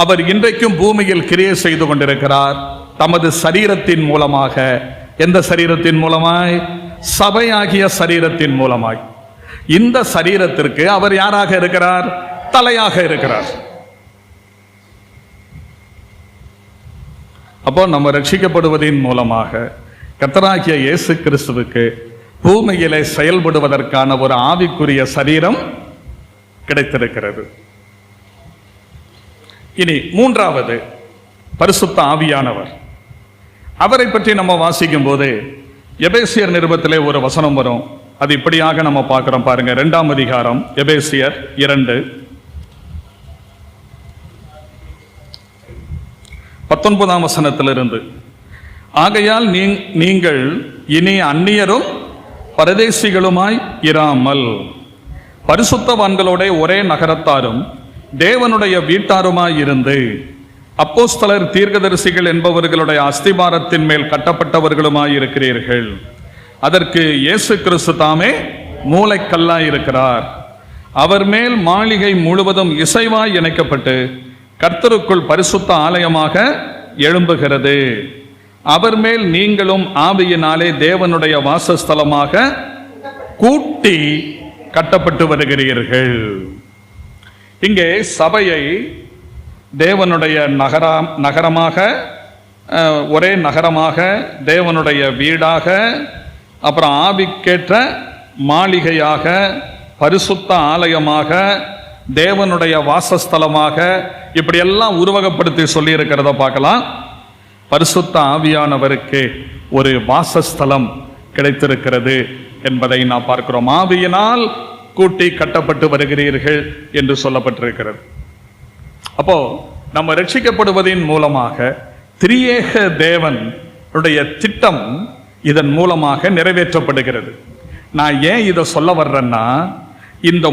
அவர் இன்றைக்கும் பூமியில் கிரியை செய்து கொண்டிருக்கிறார் தமது சரீரத்தின் மூலமாக. எந்த சரீரத்தின் மூலமாய்? சபையாகிய சரீரத்தின் மூலமாய். இந்த சரீரத்திற்கு அவர் யாராக இருக்கிறார்? தலையாக இருக்கிறார். அப்போ நம்ம ரட்சிக்கப்படுவதின் மூலமாக கர்த்தராகிய இயேசு கிறிஸ்துவுக்கு பூமியிலே செயல்படுவதற்கான ஒரு ஆவிக்குரிய சரீரம் கிடைத்திருக்கிறது. இனி 3வது பரிசுத்த ஆவியானவர். அவரை பற்றி நம்ம வாசிக்கும் போது எபேசியர் நிருபத்திலே ஒரு வசனம் வரும். அது இப்படியாக நம்ம பார்க்கிறோம் பாருங்க. 2ஆம் அதிகாரம் எபேசியர் 2:19 வசனத்திலிருந்து, ஆகையால் நீங்கள் இனி அந்நியரும் பரதேசிகளுமாய் இராமல் பரிசுத்தவான்களோட ஒரே நகரத்தாரும் தேவனுடைய வீட்டாருமாய் இருந்து அப்போஸ்தலர், தீர்க்கதரிசிகள் என்பவர்களுடைய அஸ்திபாரத்தின் மேல் கட்டப்பட்டவர்களுமாய் இருக்கிறீர்கள். அதற்கு இயேசு கிறிஸ்து தாமே மூலைக்கல்லாய் இருக்கிறார். அவர் மேல் மாளிகை முழுவதும் இசைவாய் இணைக்கப்பட்டு கர்த்தருக்குள் பரிசுத்த ஆலயமாக எழும்புகிறது. அவர் மேல் நீங்களும் ஆவியினாலே தேவனுடைய வாசஸ்தலமாக கூட்டி கட்டப்பட்டு வருகிறீர்கள். இங்கே சபையை தேவனுடைய நகரமாக, ஒரே நகரமாக, தேவனுடைய வீடாக, அப்புறம் ஆவிக்கேற்ற மாளிகையாக, பரிசுத்த ஆலயமாக, தேவனுடைய வாசஸ்தலமாக, இப்படியெல்லாம் உருவகப்படுத்தி சொல்லி இருக்கிறத பார்க்கலாம். பரிசுத்த ஆவியானவருக்கு ஒரு வாசஸ்தலம் கிடைத்திருக்கிறது என்பதை நாம் பார்க்கிறோம். ஆவியினால் கூட்டி கட்டப்பட்டு வருகிறீர்கள் என்று சொல்லப்பட்டிருக்கிறது. அப்போ நம்ம ரட்சிக்கப்படுவதின் மூலமாக திரியேக தேவனுடைய திட்டம் இதன் மூலமாக நிறைவேற்றப்படுகிறது. நான் ஏன் இதை சொல்ல வர்றேன்னா, இந்த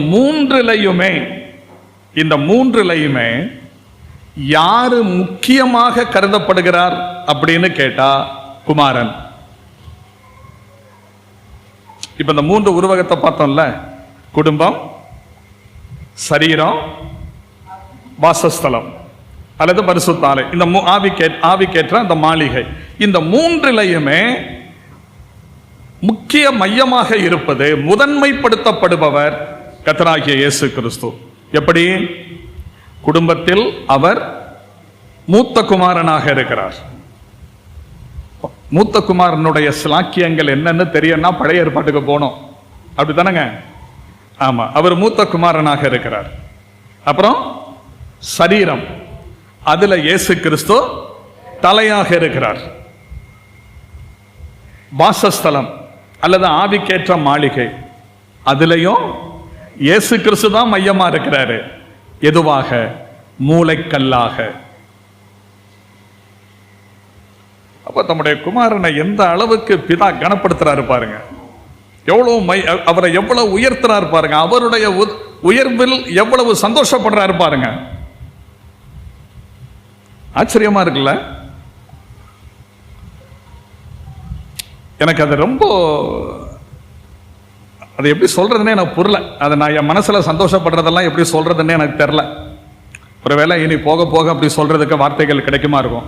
மூன்றுலையுமே யாரு முக்கியமாக கருதப்படுகிறார் அப்படின்னு கேட்டா குமாரன். இப்ப இந்த 3 உருவகத்தை பார்த்தோம்ல, குடும்பம், சரீரம், வாசஸ்தலம் அல்லது பரிசுத்த ஆலயம், இந்த ஆவிக்கேற்ற அந்த மாளிகை, இந்த மூன்றிலையுமே முக்கிய மையமாக இருப்பது, முதன்மைப்படுத்தப்படுபவர் கர்த்தராகிய இயேசு கிறிஸ்து. எப்படி? குடும்பத்தில் அவர் மூத்த குமாரனாக இருக்கிறார். மூத்த குமாரனுடைய சிலாக்கியங்கள் என்னன்னு தெரியன்னா பழைய ஏற்பாட்டுக்கு போனோம், அப்படித்தானங்க? ஆமா, அவர் மூத்த குமாரனாக இருக்கிறார். அப்புறம் சரீரம், அதுல இயேசு கிறிஸ்து தலையாக இருக்கிறார். வாசஸ்தலம் அல்லது ஆவிக்கேற்ற மாளிகை, அதுலயும் இயேசு கிறிஸ்து தான் மையமா இருக்கிறாரு. எதுவாக? மூலைக்கல்லாக. அப்ப தம்முடைய குமாரனை எந்த அளவுக்கு பிதா கனப்படுத்துறாரு பாருங்க, எவ்வளவு அவரை எவ்வளவு உயர்த்துறாரு பாருங்க, அவருடைய உயர்வில் எவ்வளவு சந்தோஷப்படுறாரு பாருங்க. ஆச்சரியமா இருக்குல்ல? எனக்கு அது ரொம்ப, அது எப்படி சொல்றதுன்னே எனக்கு புரியல. அதை நான் என் மனசுல சந்தோஷப்படுறதெல்லாம் எப்படி சொல்றதுன்னே எனக்கு தெரியல. ஒருவேளை இனி போக போக அப்படி சொல்றதுக்கு வார்த்தைகள் கிடைக்குமா இருக்கும்.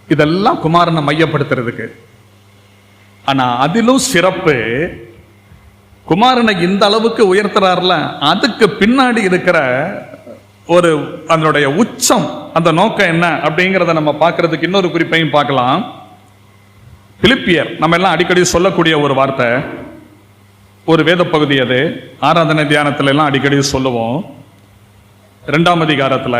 இதெல்லாம் குமாரனை மையப்படுத்துறதுக்கு. ஆனா அதிலும் சிறப்பு, குமாரனை இந்த அளவுக்கு உயர்த்துறாருல, அதுக்கு பின்னாடி இருக்கிற ஒரு அதனுடைய உச்சம், அந்த நோக்கம் என்ன அப்படிங்கிறத நம்ம பார்க்கறதுக்கு இன்னொரு குறிப்பையும் பார்க்கலாம். பிலிப்பியர், நம்ம எல்லாம் அடிக்கடி சொல்லக்கூடிய ஒரு வார்த்தை, ஒரு வேத பகுதி. அது ஆராதனை தியானத்துல எல்லாம் அடிக்கடி சொல்லுவோம். 2ஆம் அதிகாரத்துல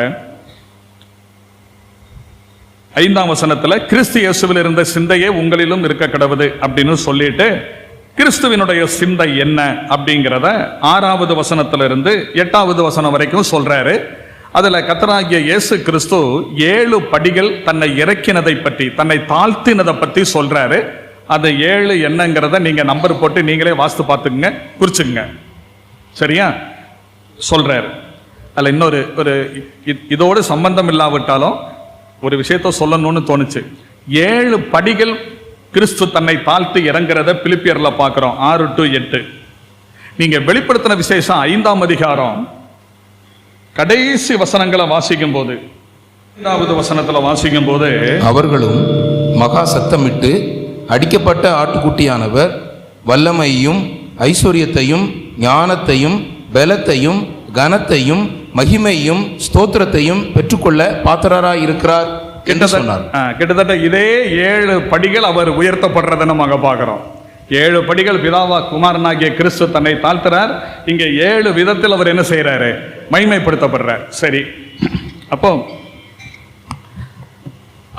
5ஆம் வசனத்துல கிறிஸ்து இயேசுவில் இருந்த சிந்தையே உங்களிலும் இருக்க கடவுது அப்படின்னு சொல்லிட்டு, கிறிஸ்துவினுடைய சிந்தை என்ன அப்படிங்கிறத 6வது வசனத்திலிருந்து 8வது வசனம் வரைக்கும் சொல்றாரு. அதுல கர்த்தராகிய இயேசு கிறிஸ்து 7 படிகள் தன்னை இறக்கினதை பற்றி, தன்னை தாழ்த்தினதை பற்றி சொல்றாரு. அது 7 என்னங்கிறத நீங்க நம்பர் போட்டு நீங்களே வாஸ்து பார்த்துக்குங்க, குறிச்சுங்க. சரியா? சொல்றாரு. அதுல இன்னொரு இதோடு சம்பந்தம் இல்லாவிட்டாலும் ஒரு விஷயத்த சொல்லணும்னு தோணுச்சு. 7 படிகள் கிறிஸ்து தன்னை தாழ்த்தி இறங்குறத பிலிப்பியர்ல பார்க்கிறோம், 6 to 8. நீங்க வெளிப்படுத்தின விசேஷம் 5ஆம் அதிகாரம் கடைசி வசனங்களை வாசிக்கும் போது, 5வது வசனத்துல வாசிக்கும் போது, அவர்களும் மகா சத்தமிட்டு அடிக்கப்பட்ட ஆட்டுக்குட்டியானவர் வல்லமையையும் ஐஸ்வர்யத்தையும் ஞானத்தையும் பலத்தையும் கனத்தையும் மகிமையும் ஸ்தோத்திரத்தையும் பெற்றுக்கொள்ள பாத்திரராய் இருக்கிறார் என்று சொன்னார். கிட்டத்தட்ட இதே 7 படிகள் அவர் உயர்த்தப்படுறதை நம்ம பார்க்கிறோம். 7 படிகள் பிதாவா குமாரனாகிய கிறிஸ்து தன்னை தாழ்த்துறார். இங்க 7 விதத்தில் அவர் என்ன செய்யறாரு? மகிமைப்படுத்தப்படுறார். சரி, அப்போ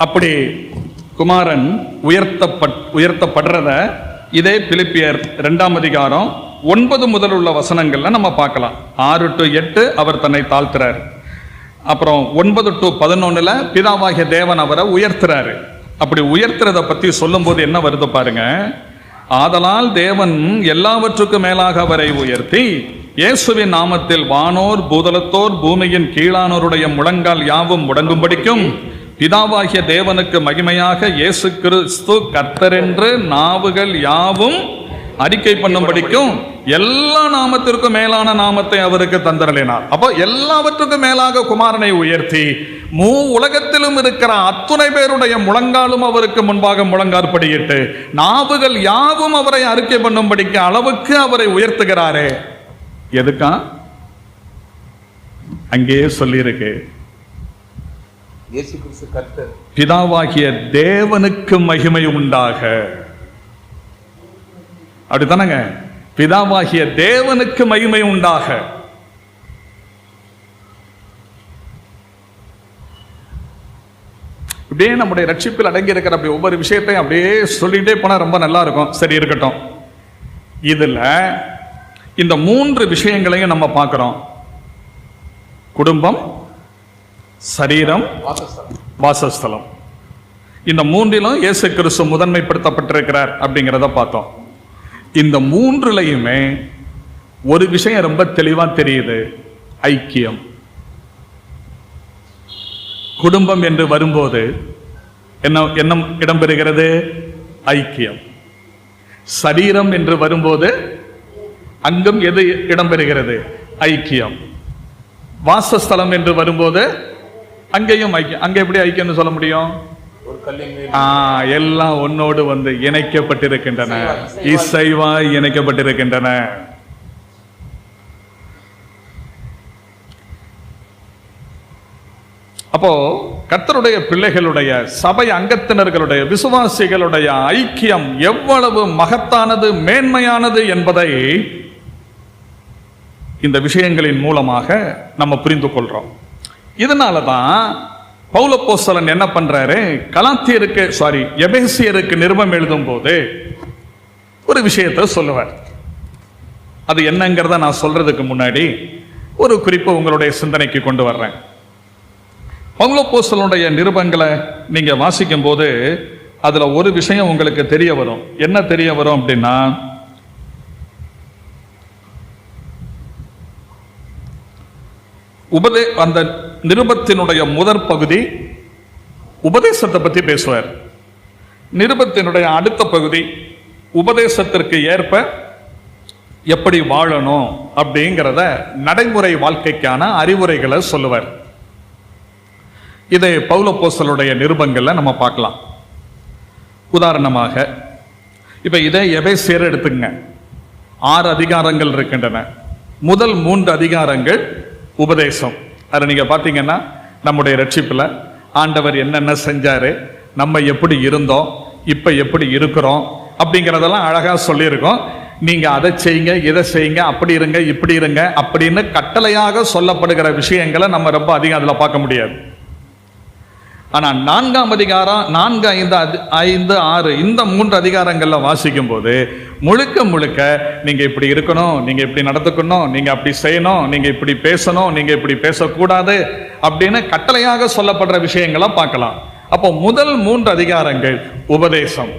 அப்படி குமாரன் உயர்த்தப்படுறத இதே பிலிப்பியர் 2ஆம் அதிகாரம் 9 முதல் உள்ள வசனங்கள்ல நம்ம பார்க்கலாம். 6 to 8 அவர் தன்னை தாழ்த்துறார். அப்புறம் 9 to 11 பிதாவாகிய தேவன் அவரை உயர்த்துறாரு. அப்படி உயர்த்துறத பத்தி சொல்லும் போது என்ன வருது பாருங்க. ஆதலால் தேவன் எல்லாவற்றுக்கும் மேலாக அவரை உயர்த்தி இயேசுவின் நாமத்தில் வானோர் பூதலத்தோர் பூமியின் கீழானோருடைய முழங்கால் யாவும் முடங்கும்படிக்கும் பிதாவாகிய தேவனுக்கு மகிமையாக இயேசு கிறிஸ்து கர்த்தரென்று நாவுகள் யாவும் அறிக்கை பண்ணும்படிக்கும் எல்லா நாமத்திற்கும் மேலான நாமத்தை அவருக்கு தந்தரலினார். அப்போ எல்லாவற்றுக்கும் மேலாக குமாரனை உயர்த்தி உலகத்திலும் இருக்கிற அத்துணை பேருடைய முழங்காலும் அவருக்கு முன்பாக முழங்காற்படியிட்டு நாவுகள் யாவும் அவரை அறிக்கை பண்ணும்படிக்கு அளவுக்கு அவரை உயர்த்துகிறாரே. எதுக்கா? அங்கேயே சொல்லியிருக்கு, பிதாவாகிய தேவனுக்கு மகிமை உண்டாக. அப்படித்தானங்க? பிதாவாகிய தேவனுக்கு மகிமை உண்டாக. இப்படியே நம்முடைய ரட்சிப்பில் அடங்கி இருக்கிற அப்படி ஒவ்வொரு விஷயத்தையும் அப்படியே சொல்லிட்டே போனா ரொம்ப நல்லா இருக்கும். சரி, இருக்கட்டும். இதுல இந்த 3 விஷயங்களையும் நம்ம பார்க்கிறோம். குடும்பம், சரீரம், வாசஸ்தலம். இந்த 3லும் இயேசு கிறிஸ்து முதன்மைப்படுத்தப்பட்டிருக்கிறார் அப்படிங்கிறத பார்த்தோம். இந்த 3லையுமே ஒரு விஷயம் ரொம்ப தெளிவா தெரியுது, ஐக்கியம். குடும்பம் என்று வரும்போது என்ன இடம்பெறுகிறது? ஐக்கியம். சரீரம் என்று வரும்போது அங்கும் எது இடம்பெறுகிறது? ஐக்கியம். வாசஸ்தலம் என்று வரும்போது அங்கேயும் ஐக்கியம். அங்க எப்படி ஐக்கியம் சொல்ல முடியும்? எல்லாம் ஒன்னோடு வந்து இணைக்கப்பட்டிருக்கின்றன, இசைவாய் இணைக்கப்பட்டிருக்கின்றன. அப்போ கர்த்தருடைய பிள்ளைகளுடைய சபை அங்கத்தினர்களுடைய விசுவாசிகளுடைய ஐக்கியம் எவ்வளவு மகத்தானது, மேன்மையானது என்பதை இந்த விஷயங்களின் மூலமாக நம்ம புரிந்து கொள்றோம். இதனாலதான் பவுலப்போஸ்தலன் என்ன பண்றாரு? எபேசியருக்கு நிருபம் எழுதும் போது ஒரு விஷயத்தை சொல்லுவார். அது என்னங்கிறத நான் சொல்றதுக்கு முன்னாடி ஒரு குறிப்பை உங்களுடைய சிந்தனைக்கு கொண்டு வர்றேன். பவுலப்போஸ்தலனுடைய நிருபங்களை நீங்க வாசிக்கும் போது அதுல ஒரு விஷயம் உங்களுக்கு தெரிய வரும். என்ன தெரிய வரும் அப்படின்னா, அந்த நிருபத்தினுடைய முதற் பகுதி உபதேசத்தை பற்றி பேசுவார். நிருபத்தினுடைய அடுத்த பகுதி உபதேசத்திற்கு ஏற்ப எப்படி வாழணும் அப்படிங்கிறத நடைமுறை வாழ்க்கைக்கான அறிவுரைகளை சொல்லுவார். இதை பவுலப்போஸ்தலனுடைய நிருபங்கள்ல நம்ம பார்க்கலாம். உதாரணமாக இப்ப இதை எபேசியர் எடுத்துங்க. 6 அதிகாரங்கள் இருக்கின்றன. முதல் 3 அதிகாரங்கள் உபதேசம். அதில் நீங்க பார்த்தீங்கன்னா நம்முடைய ரட்சிப்புல ஆண்டவர் என்னென்ன செஞ்சாரு, நம்ம எப்படி இருந்தோம், இப்ப எப்படி இருக்கிறோம் அப்படிங்கிறதெல்லாம் அழகா சொல்லியிருக்கோம். நீங்க அதை செய்யுங்க, இதை செய்யுங்க, அப்படி இருங்க, இப்படி இருங்க அப்படின்னு கட்டளையாக சொல்லப்படுகிற விஷயங்களை நம்ம ரொம்ப அதிகம் அதில் பார்க்க முடியாது. ஆனா 4ஆம் அதிகாரம் 4, 5, 6 இந்த 3 அதிகாரங்கள்ல வாசிக்கும் போது முழுக்க முழுக்க நீங்க இப்படி இருக்கணும், நீங்க இப்படி நடந்துக்கணும், நீங்க அப்படி செய்யணும், நீங்க இப்படி பேசணும், நீங்க இப்படி பேசக்கூடாது அப்படின்னு கட்டளையாக சொல்லப்படுற விஷயங்களை பார்க்கலாம். அப்போ முதல் 3 அதிகாரங்கள் உபதேசம்,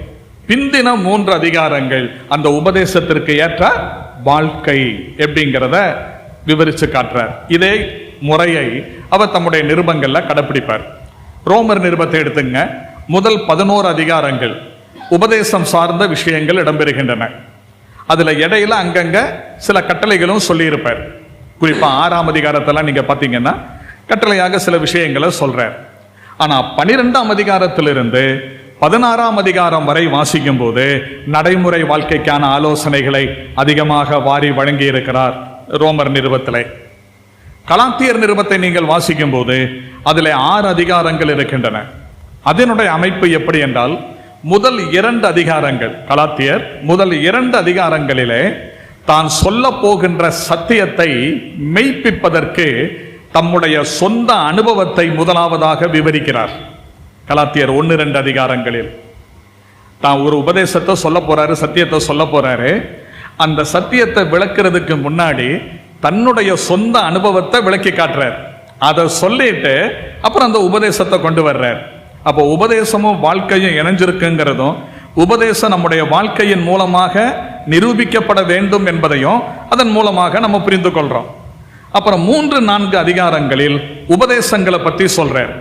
பிந்தின 3 அதிகாரங்கள் அந்த உபதேசத்திற்கு ஏற்ற வாழ்க்கை எப்படிங்கிறத விவரிச்சு காட்டுறார். இதே முறையை அவர் தம்முடைய நிருபங்கள்ல கடைப்பிடிப்பார். ரோமர் நிருபத்தை எடுத்துங்க. முதல் 11 அதிகாரங்கள் உபதேசம் சார்ந்த விஷயங்கள் இடம்பெறுகின்றன. அதுல இடையில அங்கங்க சில கட்டளைகளும் சொல்லியிருப்பார். குறிப்பா 6ஆம் அதிகாரத்தெல்லாம் நீங்க பாத்தீங்கன்னா கட்டளையாக சில விஷயங்களை சொல்றார். ஆனா 12ஆம் அதிகாரத்திலிருந்து 16ஆம் அதிகாரம் வரை வாசிக்கும் போது நடைமுறை வாழ்க்கைக்கான ஆலோசனைகளை அதிகமாக வாரி வழங்கி இருக்கிறார் ரோமர் நிருபத்திலே. கலாத்தியர் நிருபத்தை நீங்கள் வாசிக்கும் போது அதில் 6 அதிகாரங்கள் இருக்கின்றன. அதனுடைய அமைப்பு எப்படி என்றால், முதல் 2 அதிகாரங்கள், கலாத்தியர் முதல் 2 அதிகாரங்களிலே தான் சொல்ல போகின்ற சத்தியத்தை மெய்ப்பிப்பதற்கு தம்முடைய சொந்த அனுபவத்தை முதலாவதாக விவரிக்கிறார். கலாத்தியர் 1-2 அதிகாரங்களில் தான் ஒரு உபதேசத்தை சொல்ல போறாரு, சத்தியத்தை சொல்ல போறாரு. அந்த சத்தியத்தை விளக்குறதுக்கு முன்னாடி தன்னுடைய சொந்த அனுபவத்தை விளக்கி காட்டுறார். அதை சொல்லிட்டு அப்புறம் அந்த உபதேசத்தை கொண்டு வர்றார். அப்போ உபதேசமும் வாழ்க்கையும் இணைஞ்சிருக்குங்கிறதும், உபதேசம் நம்முடைய வாழ்க்கையின் மூலமாக நிரூபிக்கப்பட வேண்டும் என்பதையும் அதன் மூலமாக நம்ம புரிந்து கொள்றோம். அப்புறம் 3-4 அதிகாரங்களில் உபதேசங்களை பற்றி சொல்றார்.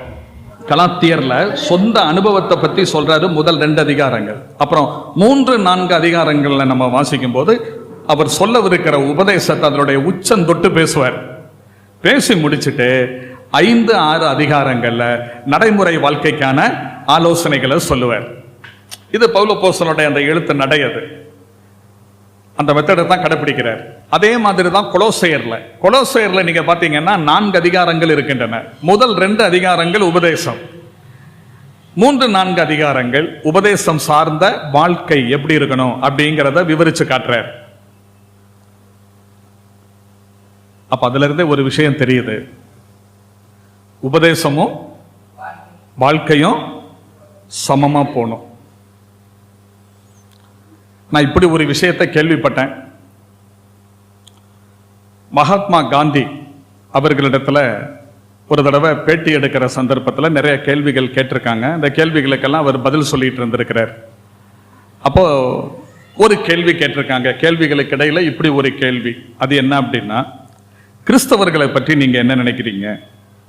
கலாத்தியர்ல சொந்த அனுபவத்தை பத்தி சொல்றாரு முதல் 2 அதிகாரங்கள். அப்புறம் 3-4 அதிகாரங்கள்ல நம்ம வாசிக்கும் போது அவர் சொல்லவிருக்கிற உபதேசத்தை அதனுடைய உச்சம் தொட்டு பேசுவார். பேசி முடிச்சுட்டு 5-6 அதிகாரங்கள்ல நடைமுறை வாழ்க்கைக்கான ஆலோசனைகளை சொல்லுவார். இது பவுல் அப்போஸ்தலனுடைய அந்த எழுத்து நடை. அது அந்த மெத்தடை தான் கடைபிடிக்கிறார். அதே மாதிரி தான் கொலோசையர்ல நீங்க பாத்தீங்கன்னா 4 அதிகாரங்கள் இருக்கின்றன. முதல் 2 அதிகாரங்கள் உபதேசம், 3-4 அதிகாரங்கள் உபதேசம் சார்ந்த வாழ்க்கை எப்படி இருக்கணும் அப்படிங்கிறத விவரிச்சு காட்டுறார். அப்ப அதுல இருந்தே ஒரு விஷயம் தெரியுது, உபதேசமும் வாழ்க்கையும் சமமா போகணும். நான் இப்படி ஒரு விஷயத்தை கேள்விப்பட்டேன். மகாத்மா காந்தி அவர்களிடத்துல ஒரு தடவை பேட்டி எடுக்கிற சந்தர்ப்பத்தில் நிறைய கேள்விகள் கேட்டிருக்காங்க. இந்த கேள்விகளுக்கெல்லாம் அவர் பதில் சொல்லிட்டு இருந்திருக்கிறார். அப்போ ஒரு கேள்வி கேட்டிருக்காங்க. கேள்விகளுக்கு இடையில இப்படி ஒரு கேள்வி, அது என்ன அப்படின்னா, கிறிஸ்தவர்களை பற்றி நீங்க என்ன நினைக்கிறீங்க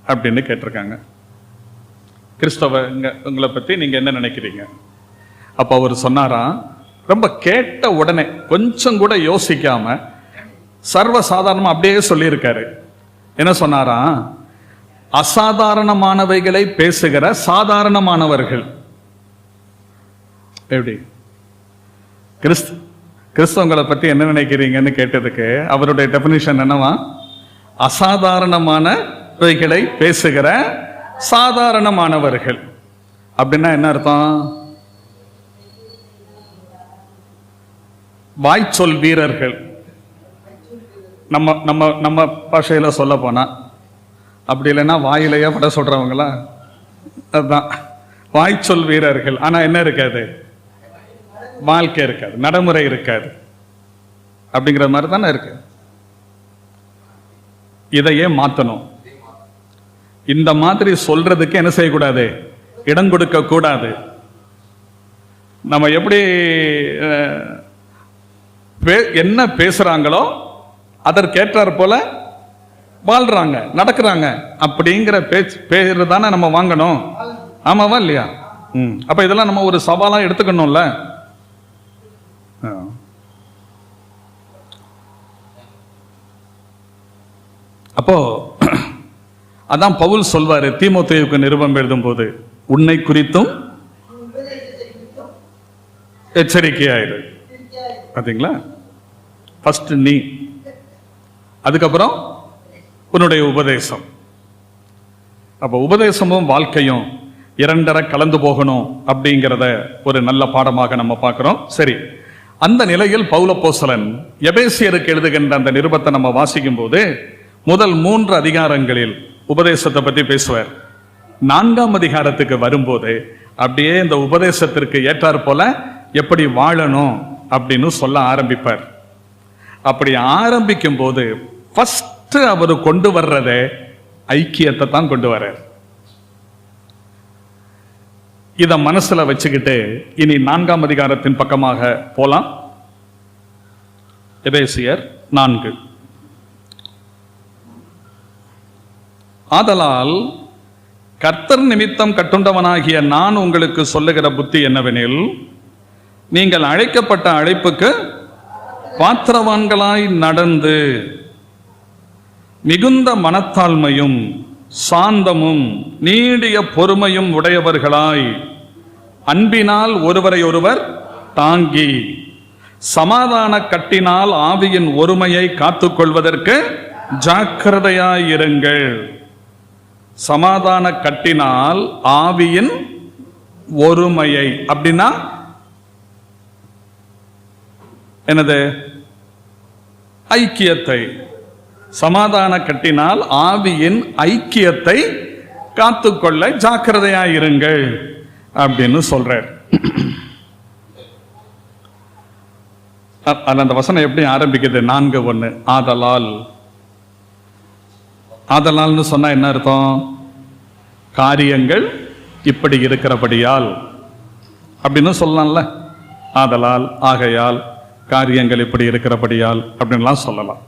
அப்படின்னு கேட்டிருக்காங்க. கிறிஸ்தவங்களை பற்றி நீங்க என்ன நினைக்கிறீங்க? அப்ப அவர் சொன்னாராம், ரொம்ப கேட்ட உடனே கொஞ்சம் கூட யோசிக்காம சர்வசாதாரணமா அப்படியே சொல்லியிருக்காரு. என்ன சொன்னாராம், அசாதாரணமானவைகளை பேசுகிற சாதாரணமானவர்கள். எப்படி கிறிஸ்தவங்களை பத்தி என்ன நினைக்கிறீங்கன்னு கேட்டதுக்கு அவருடைய டெபினிஷன் என்னவா, அசாதாரணமானவைகளை பேசுகிற சாதாரணமானவர்கள். அப்படின்னா என்ன அர்த்தம்? வாய்ச்சொல் வீரர்கள். நம்ம நம்ம நம்ம பாஷையில சொல்ல போனா, அப்படி இல்லைன்னா வாயிலையே பட சொல்றவங்களா, அதுதான் வாய்ச்சொல் வீரர்கள். ஆனா என்ன இருக்காது, வாழ்க்கை இருக்காது, நடைமுறை இருக்காது. அப்படிங்கிற மாதிரி தானே இருக்கு. இதையே மாத்தணும். இந்த மாதிரி சொல்றதுக்கு என்ன செய்யக்கூடாது, இடம் கொடுக்க கூடாது. நம்ம எப்படி என்ன பேசுறாங்களோ அதற்கேற்றார் போல வாழ்றாங்க, நடக்கிறாங்க. அப்படிங்கிற பேரு தானே நம்ம வாங்கணும். ஆமாவா இல்லையா? அப்ப இதெல்லாம் நம்ம ஒரு சவாலா எடுத்துக்கணும்ல. அப்போ அதான் பவுல் சொல்வாரு தீமோத்தேயுக்கு நிருபம் எழுதும் போது, உன்னை குறித்தும் எச்சரிக்கையாயிரு. பாத்தீங்களா? ஃபர்ஸ்ட் நீ, அதுக்கப்புறம் உன்னுடைய உபதேசம். அப்ப உபதேசமும் வாழ்க்கையும் 2 கலந்து போகணும் அப்படிங்கிறத ஒரு நல்ல பாடமாக நம்ம பார்க்கிறோம். சரி, அந்த நிலையில் பவுல் அப்போஸ்தலன் எபேசியருக்கு எழுதுகின்ற அந்த நிருபத்தை நம்ம வாசிக்கும் போது முதல் 3 அதிகாரங்களில் உபதேசத்தை பற்றி பேசுவார். 4ஆம் அதிகாரத்துக்கு வரும்போது அப்படியே இந்த உபதேசத்திற்கு ஏற்றார் போல எப்படி வாழணும் அப்படின்னு சொல்ல ஆரம்பிப்பார். அப்படி ஆரம்பிக்கும் போது ஃபர்ஸ்ட் அவர் கொண்டு வர்றதே ஐக்கியத்தை தான் கொண்டு வர்றார். இத மனசுல வச்சுக்கிட்டு இனி 4ஆம் அதிகாரத்தின் பக்கமாக போலாம். எபேசியர் 4. ஆதலால் கர்த்தர் நிமித்தம் கட்டுண்டவனாகிய நான் உங்களுக்கு சொல்லுகிற புத்தி என்னவெனில், நீங்கள் அழைக்கப்பட்ட அழைப்புக்கு பாத்திரவான்களாய் நடந்து மிகுந்த மனத்தாழ்மையும் சாந்தமும் நீடிய பொறுமையும் உடையவர்களாய் அன்பினால் ஒருவரை ஒருவர் தாங்கி சமாதான கட்டினால் ஆவியின் ஒருமையை காத்துக்கொள்வதற்கு ஜாக்கிரதையாயிருங்கள். சமாதான கட்டினால் ஆவியின் ஒருமையை அப்படின்னா என்னது? ஐக்கியத்தை. சமாதான கட்டினால் ஆவியின் ஐக்கியத்தை காத்துக்கொள்ள ஜாக்கிரதையாயிருங்கள் அப்படின்னு சொல்றார். அந்த வசனம் எப்படி ஆரம்பிக்குது? 4:1. ஆதலால். ஆதலால்னு சொன்னா என்ன அர்த்தம்? காரியங்கள் இப்படி இருக்கிறபடியால் அப்படின்னு சொல்லலாம்ல. ஆதலால், ஆகையால், காரியங்கள் இப்படி இருக்கிறபடியால் அப்படின்லாம் சொல்லலாம்.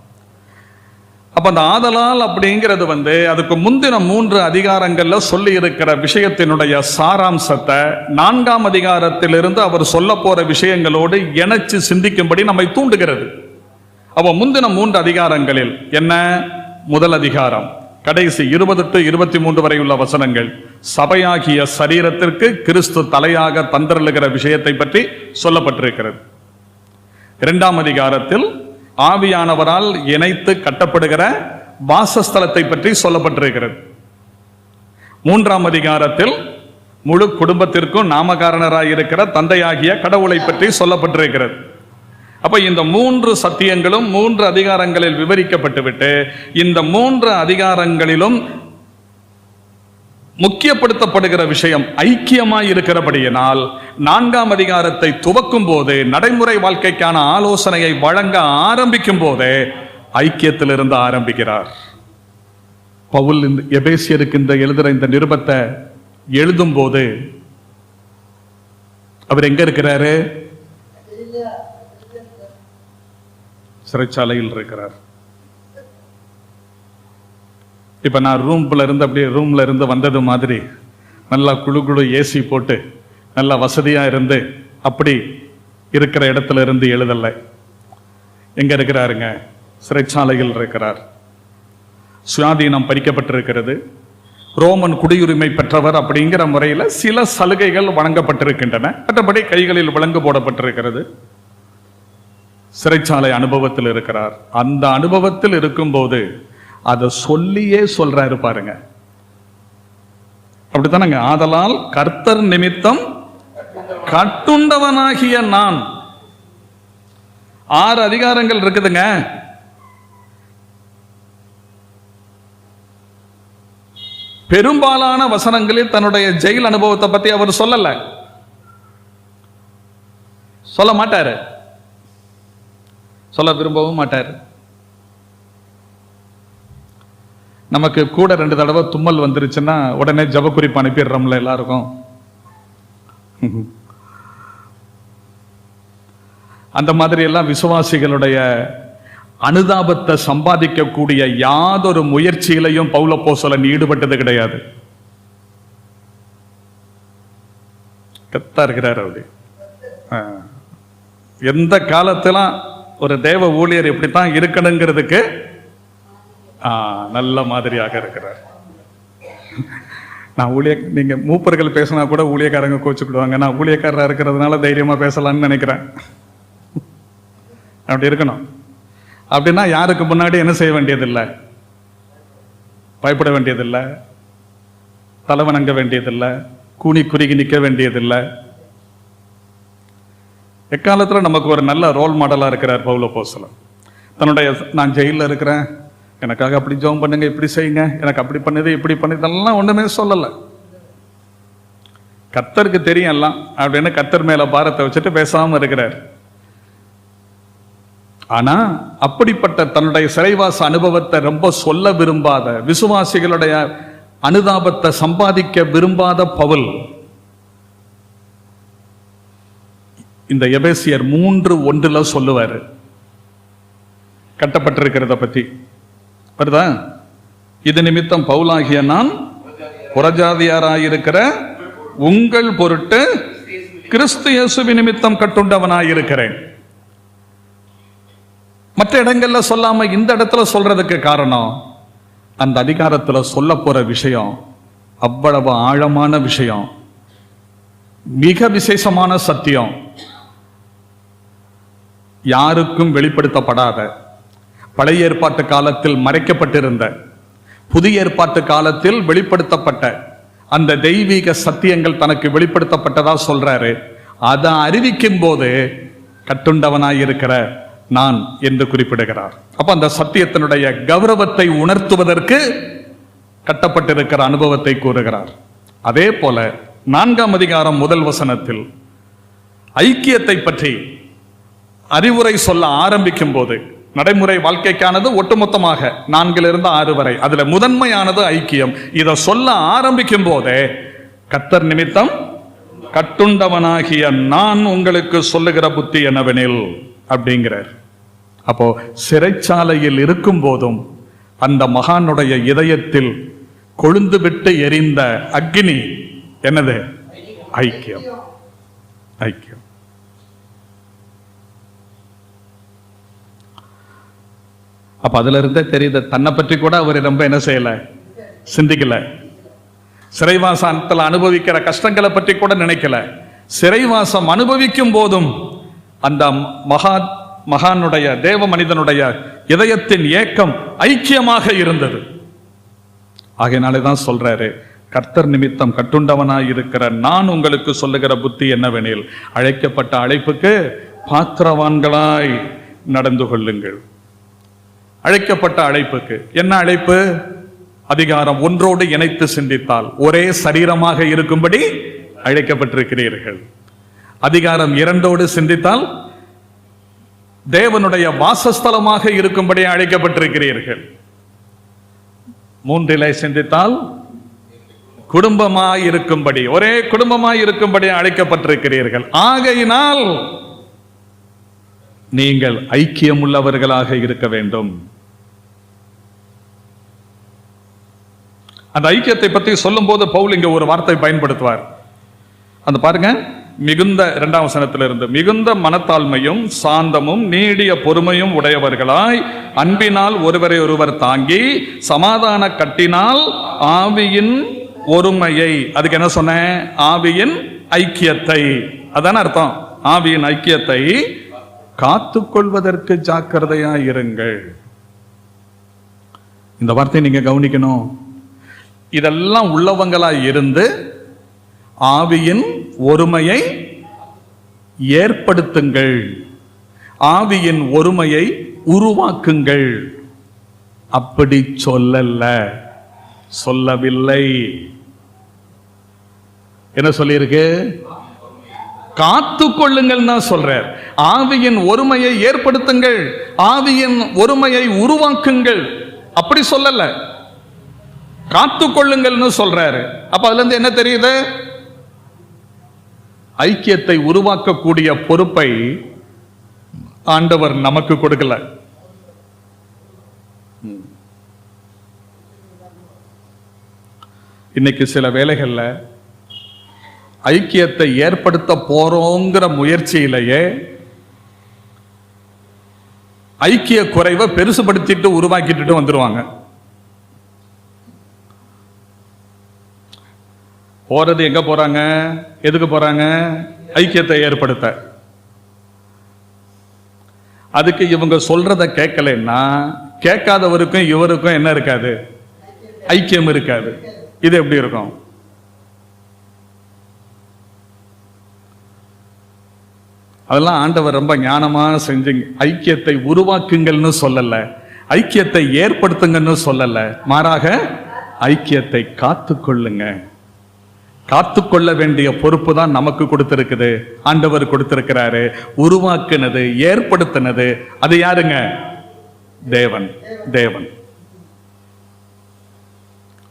அப்ப அந்த ஆதலால் அப்படிங்கிறது அதுக்கு முந்தின 3 அதிகாரங்கள்ல சொல்லி இருக்கிற விஷயத்தினுடைய சாராம்சத்தை 4ஆம் அதிகாரத்திலிருந்து அவர் சொல்ல போற விஷயங்களோடு இணைச்சு சிந்திக்கும்படி நம்மை தூண்டுகிறது. அப்ப முந்தின 3 அதிகாரங்களில் என்ன? முதல் அதிகாரம் கடைசி 20 to 23 வரை உள்ள வசனங்கள் சபையாகிய சரீரத்திற்கு கிறிஸ்து தலையாக தந்தருளுகிற விஷயத்தை பற்றி சொல்லப்பட்டிருக்கிறது. 2ஆம் அதிகாரத்தில் ஆவியானவரால் இணைத்து கட்டப்படுகிற வாசஸ்தலத்தை பற்றி சொல்லப்பட்டிருக்கிறது. 3ஆம் அதிகாரத்தில் முழு குடும்பத்திற்கும் நாமகாரணராய் இருக்கிற தந்தையாகிய கடவுளை பற்றி சொல்லப்பட்டிருக்கிறது. அப்ப இந்த 3 சத்தியங்களும் 3 அதிகாரங்களில் விவரிக்கப்பட்டுவிட்டு இந்த 3 அதிகாரங்களிலும் முக்கியப்படுத்தப்படுகிற விஷயம் ஐக்கியமாய் இருக்கிறபடியினால் 4ஆம் அதிகாரத்தை துவக்கும் போது நடைமுறை வாழ்க்கைக்கான ஆலோசனையை வழங்க ஆரம்பிக்கும் போதே ஐக்கியத்திலிருந்து ஆரம்பிக்கிறார். பவுல் எபேசியருக்கு எழுதுற இந்த நிருபத்தை எழுதும் போது அவர் எங்க இருக்கிறாரு? சிறைச்சாலையில் இருக்கிறார். இப்ப நான் ரூம்ல இருந்து வந்தது மாதிரி நல்லா குழு ஏசி போட்டு நல்லா வசதியா இருந்து அப்படி இருக்கிற இடத்துல இருந்து எழுதல. எங்க இருக்கிறாருங்க? சிறைச்சாலையில் இருக்கிறார். சுயாதீனம் பறிக்கப்பட்டிருக்கிறது. ரோமன் குடியுரிமை பெற்றவர் அப்படிங்கிற முறையில் சில சலுகைகள் வழங்கப்பட்டிருக்கின்றன. மற்றபடி கைகளில் விலங்கு போடப்பட்டிருக்கிறது. சிறைச்சாலை அனுபவத்தில் இருக்கிறார். அந்த அனுபவத்தில் இருக்கும்போது அதை சொல்லியே சொல்றாரு பாருங்க. அப்படித்தானங்க? ஆதலால் கர்த்தர் நிமித்தம் கட்டுண்டவனாகிய நான். 6 அதிகாரங்கள் இருக்குதுங்க. பெரும்பாலான வசனங்களில் தன்னுடைய ஜெயில் அனுபவத்தை பத்தி அவர் சொல்லல, சொல்ல மாட்டாரு, சொல்ல விரும்பவும் மாட்டார். நமக்கு கூட 2 தடவை தும்மல் வந்துருச்சுன்னா உடனே ஜப குறிப்பு அனுப்பிடுறோம்ல எல்லாருக்கும். அந்த மாதிரி எல்லாம் விசுவாசிகளுடைய அனுதாபத்தை சம்பாதிக்கக்கூடிய யாதொரு முயற்சியிலையும் பவுல் அப்போஸ்தலன் ஈடுபட்டது கிடையாது. கத்தா இருக்கிறார். அப்படி எந்த காலத்திலும் ஒரு தேவ ஊழியர் இப்படித்தான் இருக்கணுங்கிறதுக்கு நல்ல மாதிரியாக இருக்கிறார். நான் நீங்க மூப்பர்கள் பேசினா கூட ஊழியக்காரங்க கோச்சுக்கிடுவாங்க. நான் ஊழியக்காரராக இருக்கிறதுனால தைரியமா பேசலாம்னு நினைக்கிறேன். அப்படி இருக்கணும். அப்படின்னா யாருக்கு முன்னாடி என்ன செய்ய வேண்டியதில்லை, பயப்பட வேண்டியதில்லை, தலைவணங்க வேண்டியதில்லை, கூனி குறுகி நிற்க வேண்டியதில்லை. எக்காலத்தில் நமக்கு ஒரு நல்ல ரோல் மாடலா இருக்கிறார் பவுல் அப்போஸ்தலன். தன்னுடைய நான் ஜெயிலில் இருக்கிறேன், எனக்காக அப்படி ஜெபம் பண்ணுங்க, இப்படி செய்யுங்க, எனக்கு அப்படி பண்ணுது, இப்படி பண்ணுதெல்லாம் ஒண்ணுமே சொல்லலை. கர்த்தருக்கு தெரியும் எல்லாம் அப்படின்னு கர்த்தர் மேல பாரத்தை வச்சுட்டு பேசாம இருக்கிறார். ஆனா அப்படிப்பட்ட தன்னுடைய சிறைவாச அனுபவத்தை ரொம்ப சொல்ல விரும்பாத, விசுவாசிகளுடைய அனுதாபத்தை சம்பாதிக்க விரும்பாத பவுல் இந்த எபேசியர் 3:1 சொல்லுவாரு. கட்டப்பட்டிருக்கிறத பத்தி வருதா? இது நிமித்தம் பவுலாகிய நான் புறஜாதியாராயிருக்கிற உங்கள் பொருட்டு கிறிஸ்து இயேசுவின் நிமித்தம் கட்டுண்டவனாயிருக்கிறேன். மற்ற இடங்கள்ல சொல்லாம இந்த இடத்துல சொல்றதுக்கு காரணம், அந்த அதிகாரத்துல சொல்ல போற விஷயம் அவ்வளவு ஆழமான விஷயம், மிக விசேஷமான சத்தியம், யாருக்கும் வெளிப்படுத்தப்படாத, பழைய ஏற்பாட்டு காலத்தில் மறைக்கப்பட்டிருந்த, புதிய ஏற்பாட்டு காலத்தில் வெளிப்படுத்தப்பட்ட அந்த தெய்வீக சத்தியங்கள் தனக்கு வெளிப்படுத்தப்பட்டதா சொல்றாரு. அதை அறிவிக்கும் போது கட்டுண்டவனாயிருக்கிற நான் என்று குறிப்பிடுகிறார். அப்ப அந்த சத்தியத்தினுடைய கௌரவத்தை உணர்த்துவதற்கு கட்டப்பட்டிருக்கிற அனுபவத்தை கூறுகிறார். அதே போல 4ஆம் அதிகாரம் 1 வசனத்தில் ஐக்கியத்தை பற்றி அறிவுரை சொல்ல ஆரம்பிக்கும் போது, நடைமுறை வாழ்க்கைக்கானது ஒட்டுமொத்தமாக 4 to 6 வரை, அதுல முதன்மையானது ஐக்கியம். இதை சொல்ல ஆரம்பிக்கும் போதே கர்த்தர் நிமித்தம் கட்டுண்டவனாகிய நான் உங்களுக்கு சொல்லுகிற புத்தி என்னவெனில் அப்படிங்கிறார். அப்போ சிறைச்சாலையில் இருக்கும் போதும் அந்த மகானுடைய இதயத்தில் கொழுந்து விட்டு எரிந்த அக்னி என்னது? ஐக்கியம். ஐக்கியம். அப்ப அதுல இருந்தே தெரியுது, தன்னை பற்றி கூட அவர் ரொம்ப என்ன செய்யல, சிந்திக்கல. சிறைவாசத்தில் அனுபவிக்கிற கஷ்டங்களை பற்றி கூட நினைக்கல. சிறைவாசம் அனுபவிக்கும் போதும் அந்த மகானுடைய தேவ மனிதனுடைய இதயத்தின் ஏக்கம் ஐக்கியமாக இருந்தது. ஆகையினாலேதான் சொல்றாரு, கர்த்தர் நிமித்தம் கட்டுண்டவனாய் இருக்கிற நான் உங்களுக்கு சொல்லுகிற புத்தி என்னவெனில், அழைக்கப்பட்ட அழைப்புக்கு பாத்திரவான்களாய் நடந்து கொள்ளுங்கள். அழைக்கப்பட்ட அழைப்புக்கு என்ன அழைப்பு? அதிகாரம் ஒன்றோடு இணைத்து சிந்தித்தால் ஒரே சரீரமாக இருக்கும்படி அழைக்கப்பட்டிருக்கிறீர்கள். அதிகாரம் இரண்டோடு சிந்தித்தால் தேவனுடைய வாசஸ்தலமாக இருக்கும்படி அழைக்கப்பட்டிருக்கிறீர்கள். மூன்றிலே சிந்தித்தால் குடும்பமாய் இருக்கும்படி, ஒரே குடும்பமாய் இருக்கும்படி அழைக்கப்பட்டிருக்கிறீர்கள். ஆகையினால் நீங்கள் ஐக்கியம் உள்ளவர்களாக இருக்க வேண்டும். அந்த ஐக்கியத்தை பற்றி சொல்லும் போது பவுல் இங்க ஒரு வார்த்தை பயன்படுத்துவார். அந்த பாருங்க, மிகுந்த 2ஆம் வசனத்திலிருந்து, மிகுந்த மனத்தாழ்மையும் சாந்தமும் நீடிய பொறுமையும் உடையவர்களாய் அன்பினால் ஒருவரை ஒருவர் தாங்கி சமாதான கட்டினால் ஆவியின் ஒருமையை, அதுக்கு என்ன சொன்னேன்? ஆவியின் ஐக்கியத்தை, அதான அர்த்தம். ஆவியின் ஐக்கியத்தை காத்துக்கொள்வதற்கு ஜாக்கிரதையாய் இருங்கள். இந்த வார்த்தையை நீங்க கவனிக்கணும். இதெல்லாம் உள்ளவங்களாய் இருந்து ஆவியின் ஒருமையை ஏற்படுத்துங்கள், ஆவியின் ஒருமையை உருவாக்குங்கள். அப்படி சொல்லவில்லை. என்ன சொல்லியிருக்கு? காத்துக்கொள்ளுங்கள் தான் சொல்றார். ஆவியின் ஒருமையை ஏற்படுத்துங்கள், ஆவியின் ஒருமையை உருவாக்குங்கள். அப்படி சொல்லல, காத்துக்கொள்ளுங்கள்னு சொல்றாரு. அப்ப அதுல இருந்து என்ன தெரியுது? ஐக்கியத்தை உருவாக்கக்கூடிய பொறுப்பை ஆண்டவர் நமக்கு கொடுக்கல. இன்னைக்கு சில வேளைகள்ல ஐக்கியத்தை ஏற்படுத்த போறோங்கிற முயற்சியிலேயே ஐக்கிய குறைவை பெருசுபடுத்திட்டு உருவாக்கிட்டு வந்துருவாங்க. போறது எங்க போறாங்க? எதுக்கு போறாங்க? ஐக்கியத்தை ஏற்படுத்த. அதுக்கு இவங்க சொல்றத கேட்கலன்னா கேட்காதவருக்கும் இவருக்கும் என்ன இருக்காது? ஐக்கியம் இருக்காது. இது எப்படி இருக்கும்? அதெல்லாம் ஆண்டவர் ரொம்ப ஞானமா செஞ்சு ஐக்கியத்தை உருவாக்குங்கள்னு சொல்லல, ஐக்கியத்தை ஏற்படுத்துங்கன்னு சொல்லல, மாறாக ஐக்கியத்தை காத்துக்கொள்ளுங்க. காத்துக்கொள்ள வேண்டிய பொறுப்பு தான் நமக்கு கொடுத்திருக்குது, ஆண்டவர் கொடுத்திருக்கிறாரு. உருவாக்குனது, ஏற்படுத்தினது அது யாருங்க? தேவன். தேவன்.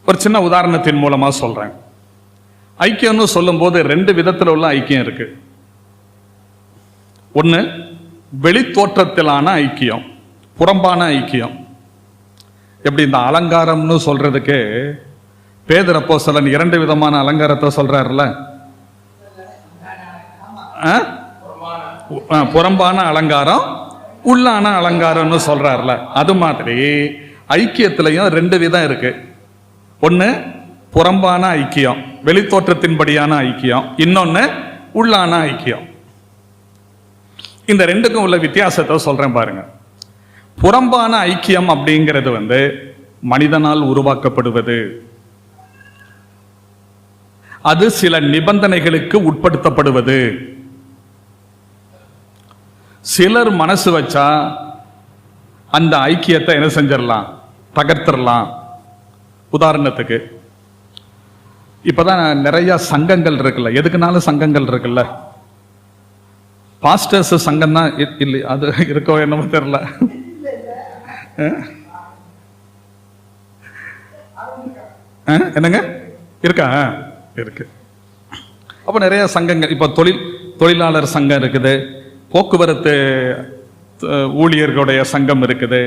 ஒரு சின்ன உதாரணத்தின் மூலமா சொல்றேன். ஐக்கியம்னு சொல்லும் போது 2 விதத்தில் உள்ள ஐக்கியம் இருக்கு. ஒன்று வெளி தோற்றத்திலான ஐக்கியம், புறம்பான ஐக்கியம். எப்படி இந்த அலங்காரம்னு சொல்றதுக்கு பேதுரு அப்போஸ்தலன் 2 விதமான அலங்காரத்தை சொல்றாருல. புறம்பான அலங்காரம், உள்ளான அலங்காரம்னு சொல்றாருல. அது மாதிரி ஐக்கியத்திலையும் 2 விதம் இருக்கு. ஒன்று புறம்பான ஐக்கியம், வெளி தோற்றத்தின்படியான ஐக்கியம். இன்னொன்னு உள்ளான ஐக்கியம். இந்த 2க்கும் உள்ள வித்தியாசத்தை சொல்றேன் பாருங்க. புறம்பான ஐக்கியம் அப்படிங்கிறது மனிதனால் உருவாக்கப்படுவது. அது சில நிபந்தனைகளுக்கு உட்படுத்தப்படுவது. சிலர் மனசு வச்சா அந்த ஐக்கியத்தை என்ன செஞ்சிடலாம்? தகர்த்திடலாம். உதாரணத்துக்கு இப்பதான் நிறைய சங்கங்கள் இருக்குல்ல, எதுக்குனாலும் சங்கங்கள் இருக்குல்ல. பாஸ்டர்ஸ் சங்கம் தான் இல்லை, அது இருக்கோ என்னமோ தெரியல. என்னங்க இருக்கா? இருக்கு. அப்ப நிறைய சங்கங்கள், இப்ப தொழிலாளர் சங்கம் இருக்குது, போக்குவரத்து ஊழியர்களுடைய சங்கம் இருக்குது,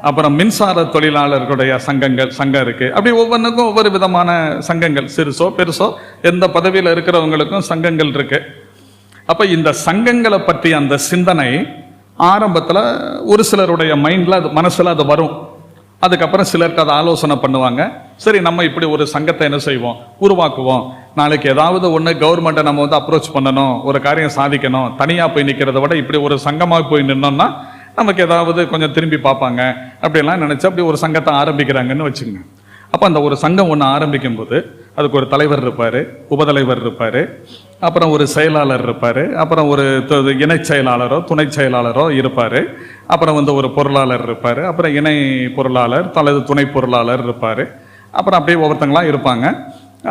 அப்புறம் மின்சார தொழிலாளர்களுடைய சங்கம் இருக்கு. அப்படி ஒவ்வொன்றுக்கும் ஒவ்வொரு விதமான சங்கங்கள், சிறுசோ பெருசோ எந்த பதவியில் இருக்கிறவங்களுக்கும் சங்கங்கள் இருக்கு. அப்ப இந்த சங்கங்களை பற்றி அந்த சிந்தனை ஆரம்பத்தில் ஒரு சிலருடைய மைண்ட்ல அது மனசுல அது வரும். அதுக்கப்புறம் சிலருக்கு அதை ஆலோசனை பண்ணுவாங்க. சரி, நம்ம இப்படி ஒரு சங்கத்தை என்ன செய்வோம், உருவாக்குவோம். நாளைக்கு ஏதாவது ஒன்று கவர்மெண்ட்டை நம்ம வந்து அப்ரோச் பண்ணணும், ஒரு காரியம் சாதிக்கணும், தனியாக போய் நிற்கிறத விட இப்படி ஒரு சங்கமாக போய் நின்னோம்னா நமக்கு ஏதாவது கொஞ்சம் திரும்பி பார்ப்பாங்க அப்படிலாம் நினைச்சு அப்படி ஒரு சங்கத்தை ஆரம்பிக்கிறாங்கன்னு வச்சுங்க. அப்போ அந்த ஒரு சங்கம் ஒன்று ஆரம்பிக்கும் போது அதுக்கு ஒரு தலைவர் இருப்பார், உபதலைவர் இருப்பார், அப்புறம் ஒரு செயலாளர் இருப்பார், அப்புறம் ஒரு இணை செயலாளரோ துணை செயலாளரோ இருப்பார், அப்புறம் வந்து ஒரு பொருளாளர் இருப்பார், அப்புறம் இணை பொருளாளர் அல்லது துணை பொருளாளர் இருப்பார், அப்புறம் அப்படியே ஒவ்வொருத்தங்களாம் இருப்பாங்க.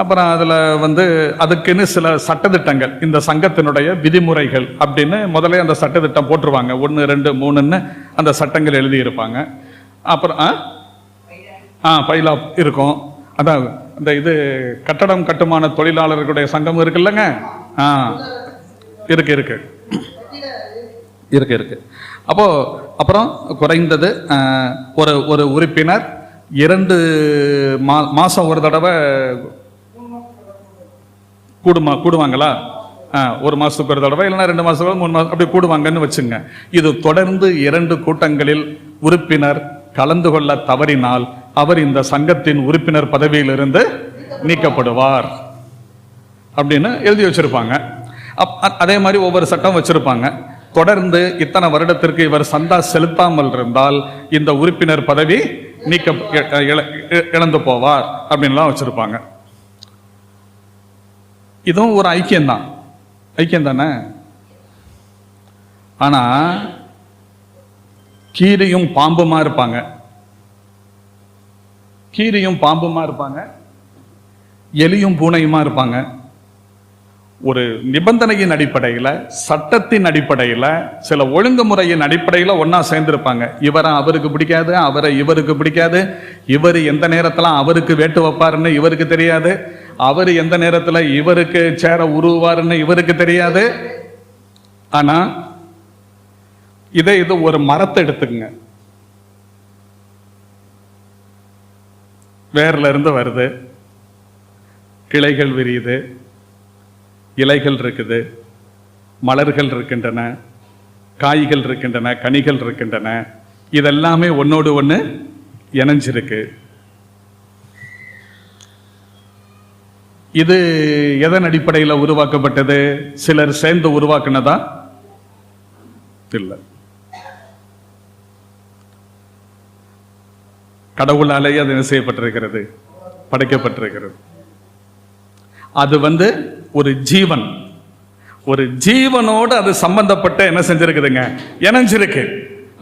அப்புறம் அதில் வந்து அதுக்குன்னு சில சட்டத்திட்டங்கள், இந்த சங்கத்தினுடைய விதிமுறைகள் அப்படின்னு முதல்ல அந்த சட்டத்திட்டம் போட்டுருவாங்க. 1, 2, 3ன்னு அந்த சட்டங்கள் எழுதி இருப்பாங்க. அப்புறம் பைலா இருக்கும். அதான் இந்த இது கட்டடம் கட்டுமான தொழிலாளர்களுடைய சங்கம் இருக்குல்லங்க, இருக்கு இருக்கு இருக்கு இருக்கு. அப்போ அப்புறம் குறைந்தது ஒரு உறுப்பினர் 2 மாசம் ஒரு தடவை கூடுவாங்களா? 1 மாசத்துக்கு ஒரு தடவை, இல்லைன்னா 2 மாசத்துக்கு 3 மாசம் அப்படி கூடுவாங்கன்னு வச்சுங்க. இது தொடர்ந்து 2 கூட்டங்களில் உறுப்பினர் கலந்து கொள்ள தவறினால் அவர் இந்த சங்கத்தின் உறுப்பினர் பதவியிலிருந்து நீக்கப்படுவார் அப்படின்னு எழுதி வச்சிருப்பாங்க. அதே மாதிரி ஒவ்வொரு சட்டம் வச்சிருப்பாங்க. தொடர்ந்து இத்தனை வருடத்திற்கு இவர் சந்தா செலுத்தாமல் இருந்தால் இந்த உறுப்பினர் பதவி இழந்து போவார் அப்படின்லாம் வச்சிருப்பாங்க. இதுவும் ஒரு ஐக்கியம் தானே. ஆனா கீரியும் பாம்புமா இருப்பாங்க, எலியும் பூனையுமா இருப்பாங்க. ஒரு நிபந்தனையின் அடிப்படையில், சட்டத்தின் அடிப்படையில், சில ஒழுங்குமுறையின் அடிப்படையில் ஒன்னா சேர்ந்திருப்பாங்க. இவரை அவருக்கு பிடிக்காது, அவரை இவருக்கு பிடிக்காது, இவர் எந்த நேரத்தில் அவருக்கு வேட்டு வைப்பாருன்னு இவருக்கு தெரியாது, அவர் எந்த நேரத்தில் இவருக்கு சேர உருவாருன்னு இவருக்கு தெரியாது. ஆனா இது ஒரு மரத்தை எடுத்துக்கங்க, வேர்ல இருந்து வருது, கிளைகள் விரியுது, இலைகள் இருக்குது, மலர்கள் இருக்கின்றன, காய்கள் இருக்கின்றன, கனிகள் இருக்கின்றன. இதெல்லாமே ஒன்னோடு ஒன்று இணைஞ்சிருக்கு. இது எதன் அடிப்படையில் உருவாக்கப்பட்டது? சிலர் சேர்ந்து உருவாக்குனதா? இல்லை, கடவுளாலேயே அது என்ன செய்யப்பட்டிருக்கிறது, படைக்கப்பட்டிருக்கிறது. அது வந்து ஒரு ஜீவனோடு அது சம்பந்தப்பட்ட என்ன செஞ்சிருக்குதுங்க, இணைஞ்சிருக்கு.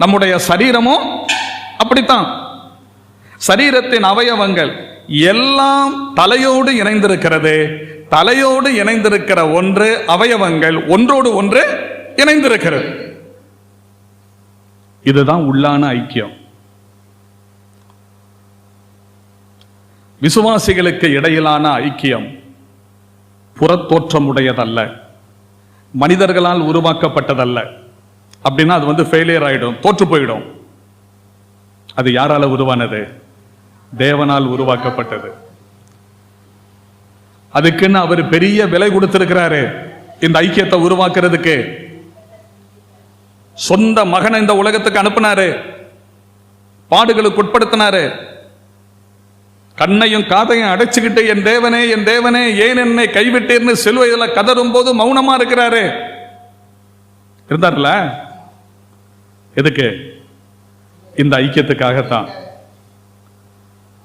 நம்முடைய சரீரமும் அப்படித்தான். சரீரத்தின் அவயவங்கள் எல்லாம் தலையோடு இணைந்திருக்கிறது. தலையோடு இணைந்திருக்கிற ஒன்று அவயவங்கள் ஒன்றோடு ஒன்று இணைந்திருக்கிறது. இதுதான் உள்ளான ஐக்கியம். விசுவாசிகளுக்கு இடையிலான ஐக்கியம் புறத்தோற்றமுடையதல்ல, மனிதர்களால் உருவாக்கப்பட்டதல்ல. அப்படின்னா அது வந்து ஃபெயிலியர் ஆயிடும், தோற்று போயிடும். அது யாரால உருவானது? தேவனால் உருவாக்கப்பட்டது. அதுக்குன்னு அவர் பெரிய விலை கொடுத்திருக்கிறாரு இந்த ஐக்கியத்தை உருவாக்குறதுக்கு. சொந்த மகனை இந்த உலகத்துக்கு அனுப்பினாரு, பாடுகளுக்கு உட்படுத்தினாரு. கண்ணையும் காதையும் அடைச்சுக்கிட்டு என் தேவனே ஏன் என்னை கைவிட்டீர்னு சிலுவையில கதறும் போது மௌனமா இருக்கிறாரு. இருந்தார்ல, எதுக்கு? இந்த ஐக்கியத்துக்காகத்தான்.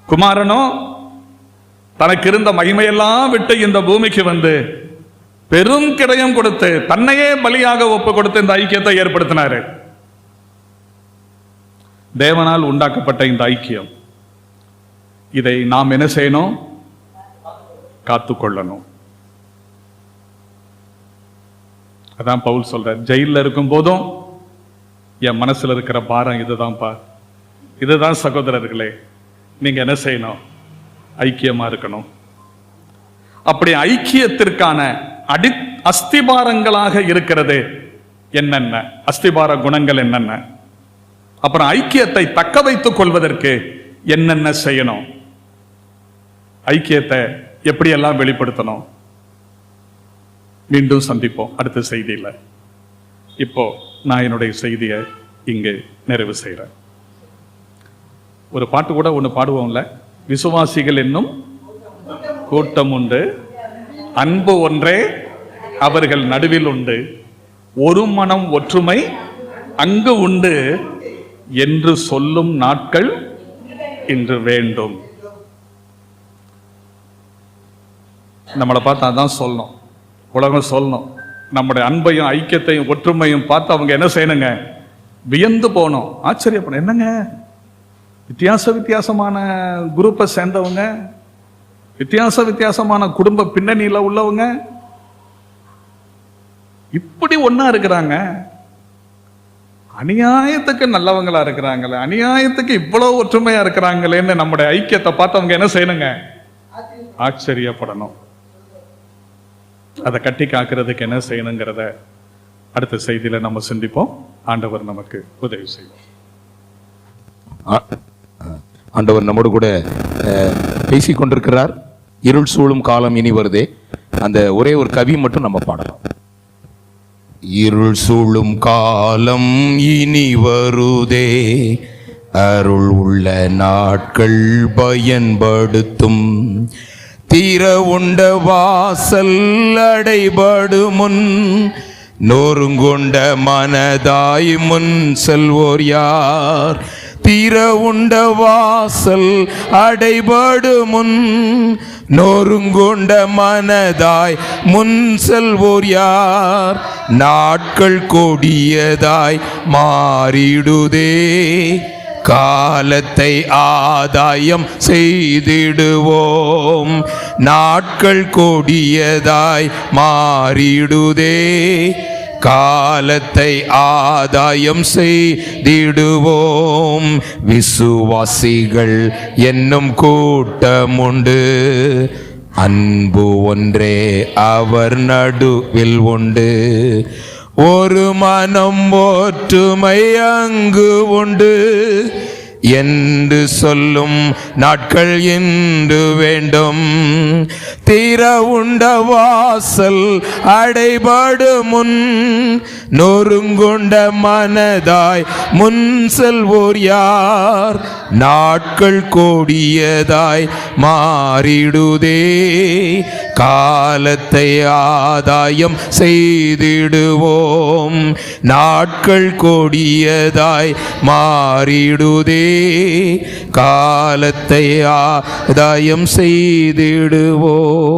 குமாரனோ தனக்கு இருந்த மகிமையெல்லாம் விட்டு இந்த பூமிக்கு வந்து பெரும் கிரயம் கொடுத்து தன்னையே பலியாக ஒப்பு கொடுத்து இந்த ஐக்கியத்தை ஏற்படுத்தினாரு. தேவனால் உண்டாக்கப்பட்ட இந்த ஐக்கியம், இதை நாம் என்ன செய்யணும்? காத்துக்கொள்ளணும். அதான் பவுல் சொல்றார், ஜெயில இருக்கும் போதும் என் மனசுல இருக்கிற பாரம் இதுதான்ப்பா. இதுதான் சகோதரர்களே, நீங்க என்ன செய்யணும்? ஐக்கியமா இருக்கணும். அப்படி ஐக்கியத்திற்கான அஸ்திபாரங்களாக இருக்கிறது என்னென்ன? அஸ்திபார குணங்கள் என்னென்ன? அப்புறம் ஐக்கியத்தை தக்க வைத்துக் கொள்வதற்கு என்னென்ன செய்யணும், ஐக்கியத்தை எப்படியெல்லாம் வெளிப்படுத்தணும். மீண்டும் சந்திப்போம் அடுத்த செய்தியில். இப்போ நான் என்னுடைய செய்தியை இங்கு நிறைவு செய்கிறேன். ஒரு பாட்டு கூட ஒன்று பாடுவோம்ல, விசுவாசிகள் என்னும் கூட்டம் உண்டு, அன்பு ஒன்றே அவர்கள் நடுவில் உண்டு, ஒரு மனம் ஒற்றுமை அங்கு உண்டு என்று சொல்லும் நாட்கள் இன்று வேண்டும். நம்மளை பார்த்து அதான் சொல்லணும், உலகம் சொல்லணும். நம்முடைய அன்பையும் ஐக்கியத்தையும் ஒற்றுமையும் பார்த்து அவங்க என்ன செய்யணுங்க, வியந்து போகணும், ஆச்சரியப்படும். என்னங்க வித்தியாசமான குரூப்பை சேர்ந்தவங்க, வித்தியாசமான குடும்ப பின்னணியில் உள்ளவங்க இப்படி ஒன்னா இருக்கிறாங்க, அநியாயத்துக்கு நல்லவங்களா இருக்கிறாங்களே, அநியாயத்துக்கு இவ்வளவு ஒற்றுமையா இருக்கிறாங்களேன்னு நம்முடைய ஐக்கியத்தை பார்த்து அவங்க என்ன செய்யணுங்க, ஆச்சரியப்படணும். அதை கட்டி காக்கிறதுக்கு என்ன செய்யணுங்கிறத அடுத்த செய்தியில நம்ம சிந்திப்போம். ஆண்டவர் நமக்கு உதவி செய்வோம். ஆண்டவர் நம்மோடு கூட பேசிக் கொண்டிருக்கிறார். இருள் சூழும் காலம் இனி வருதே, அந்த ஒரே ஒரு கவி மட்டும் நம்ம பாடலாம். இருள் சூழும் காலம் இனி வருதே, அருள் உள்ள நாட்கள் பயன்படுத்தும், தீர உண்ட வாசல் அடைபடு முன், நோருங்கொண்ட மனதாய் முன் செல்வோர் யார், தீர உண்ட வாசல் அடைபடு முன், நோருங்கொண்ட மனதாய் முன் செல்வோர் யார், நாட்கள் கொடியதாய் மாறிடுதே, காலத்தை ஆதாயம் செய்திடுவோம், நாட்கள் கொடியதாய் மாறிடுதே, காலத்தை ஆதாயம் செய்திடுவோம். விசுவாசிகள் என்னும் கூட்டமுண்டு, அன்பு ஒன்றே அவர் நடுவில் உண்டு, ஒரு மனம் ஒற்றுமை அங்கு உண்டு என்று சொல்லும் நாட்கள் இன்று வேண்டும், தீர உண்ட வாசல் அடைபடு முன், நொறுங்குண்ட மனதாய் முன் செல்வோர் யார், நாட்கள் கொடியதாய் மாறிடுதே, காலத்தை ஆதாயம் செய்திடுவோம், நாட்கள் கொடியதாய் மாறிடுதே, காலத்தை ஆதாயம் செய்திடுவோம்.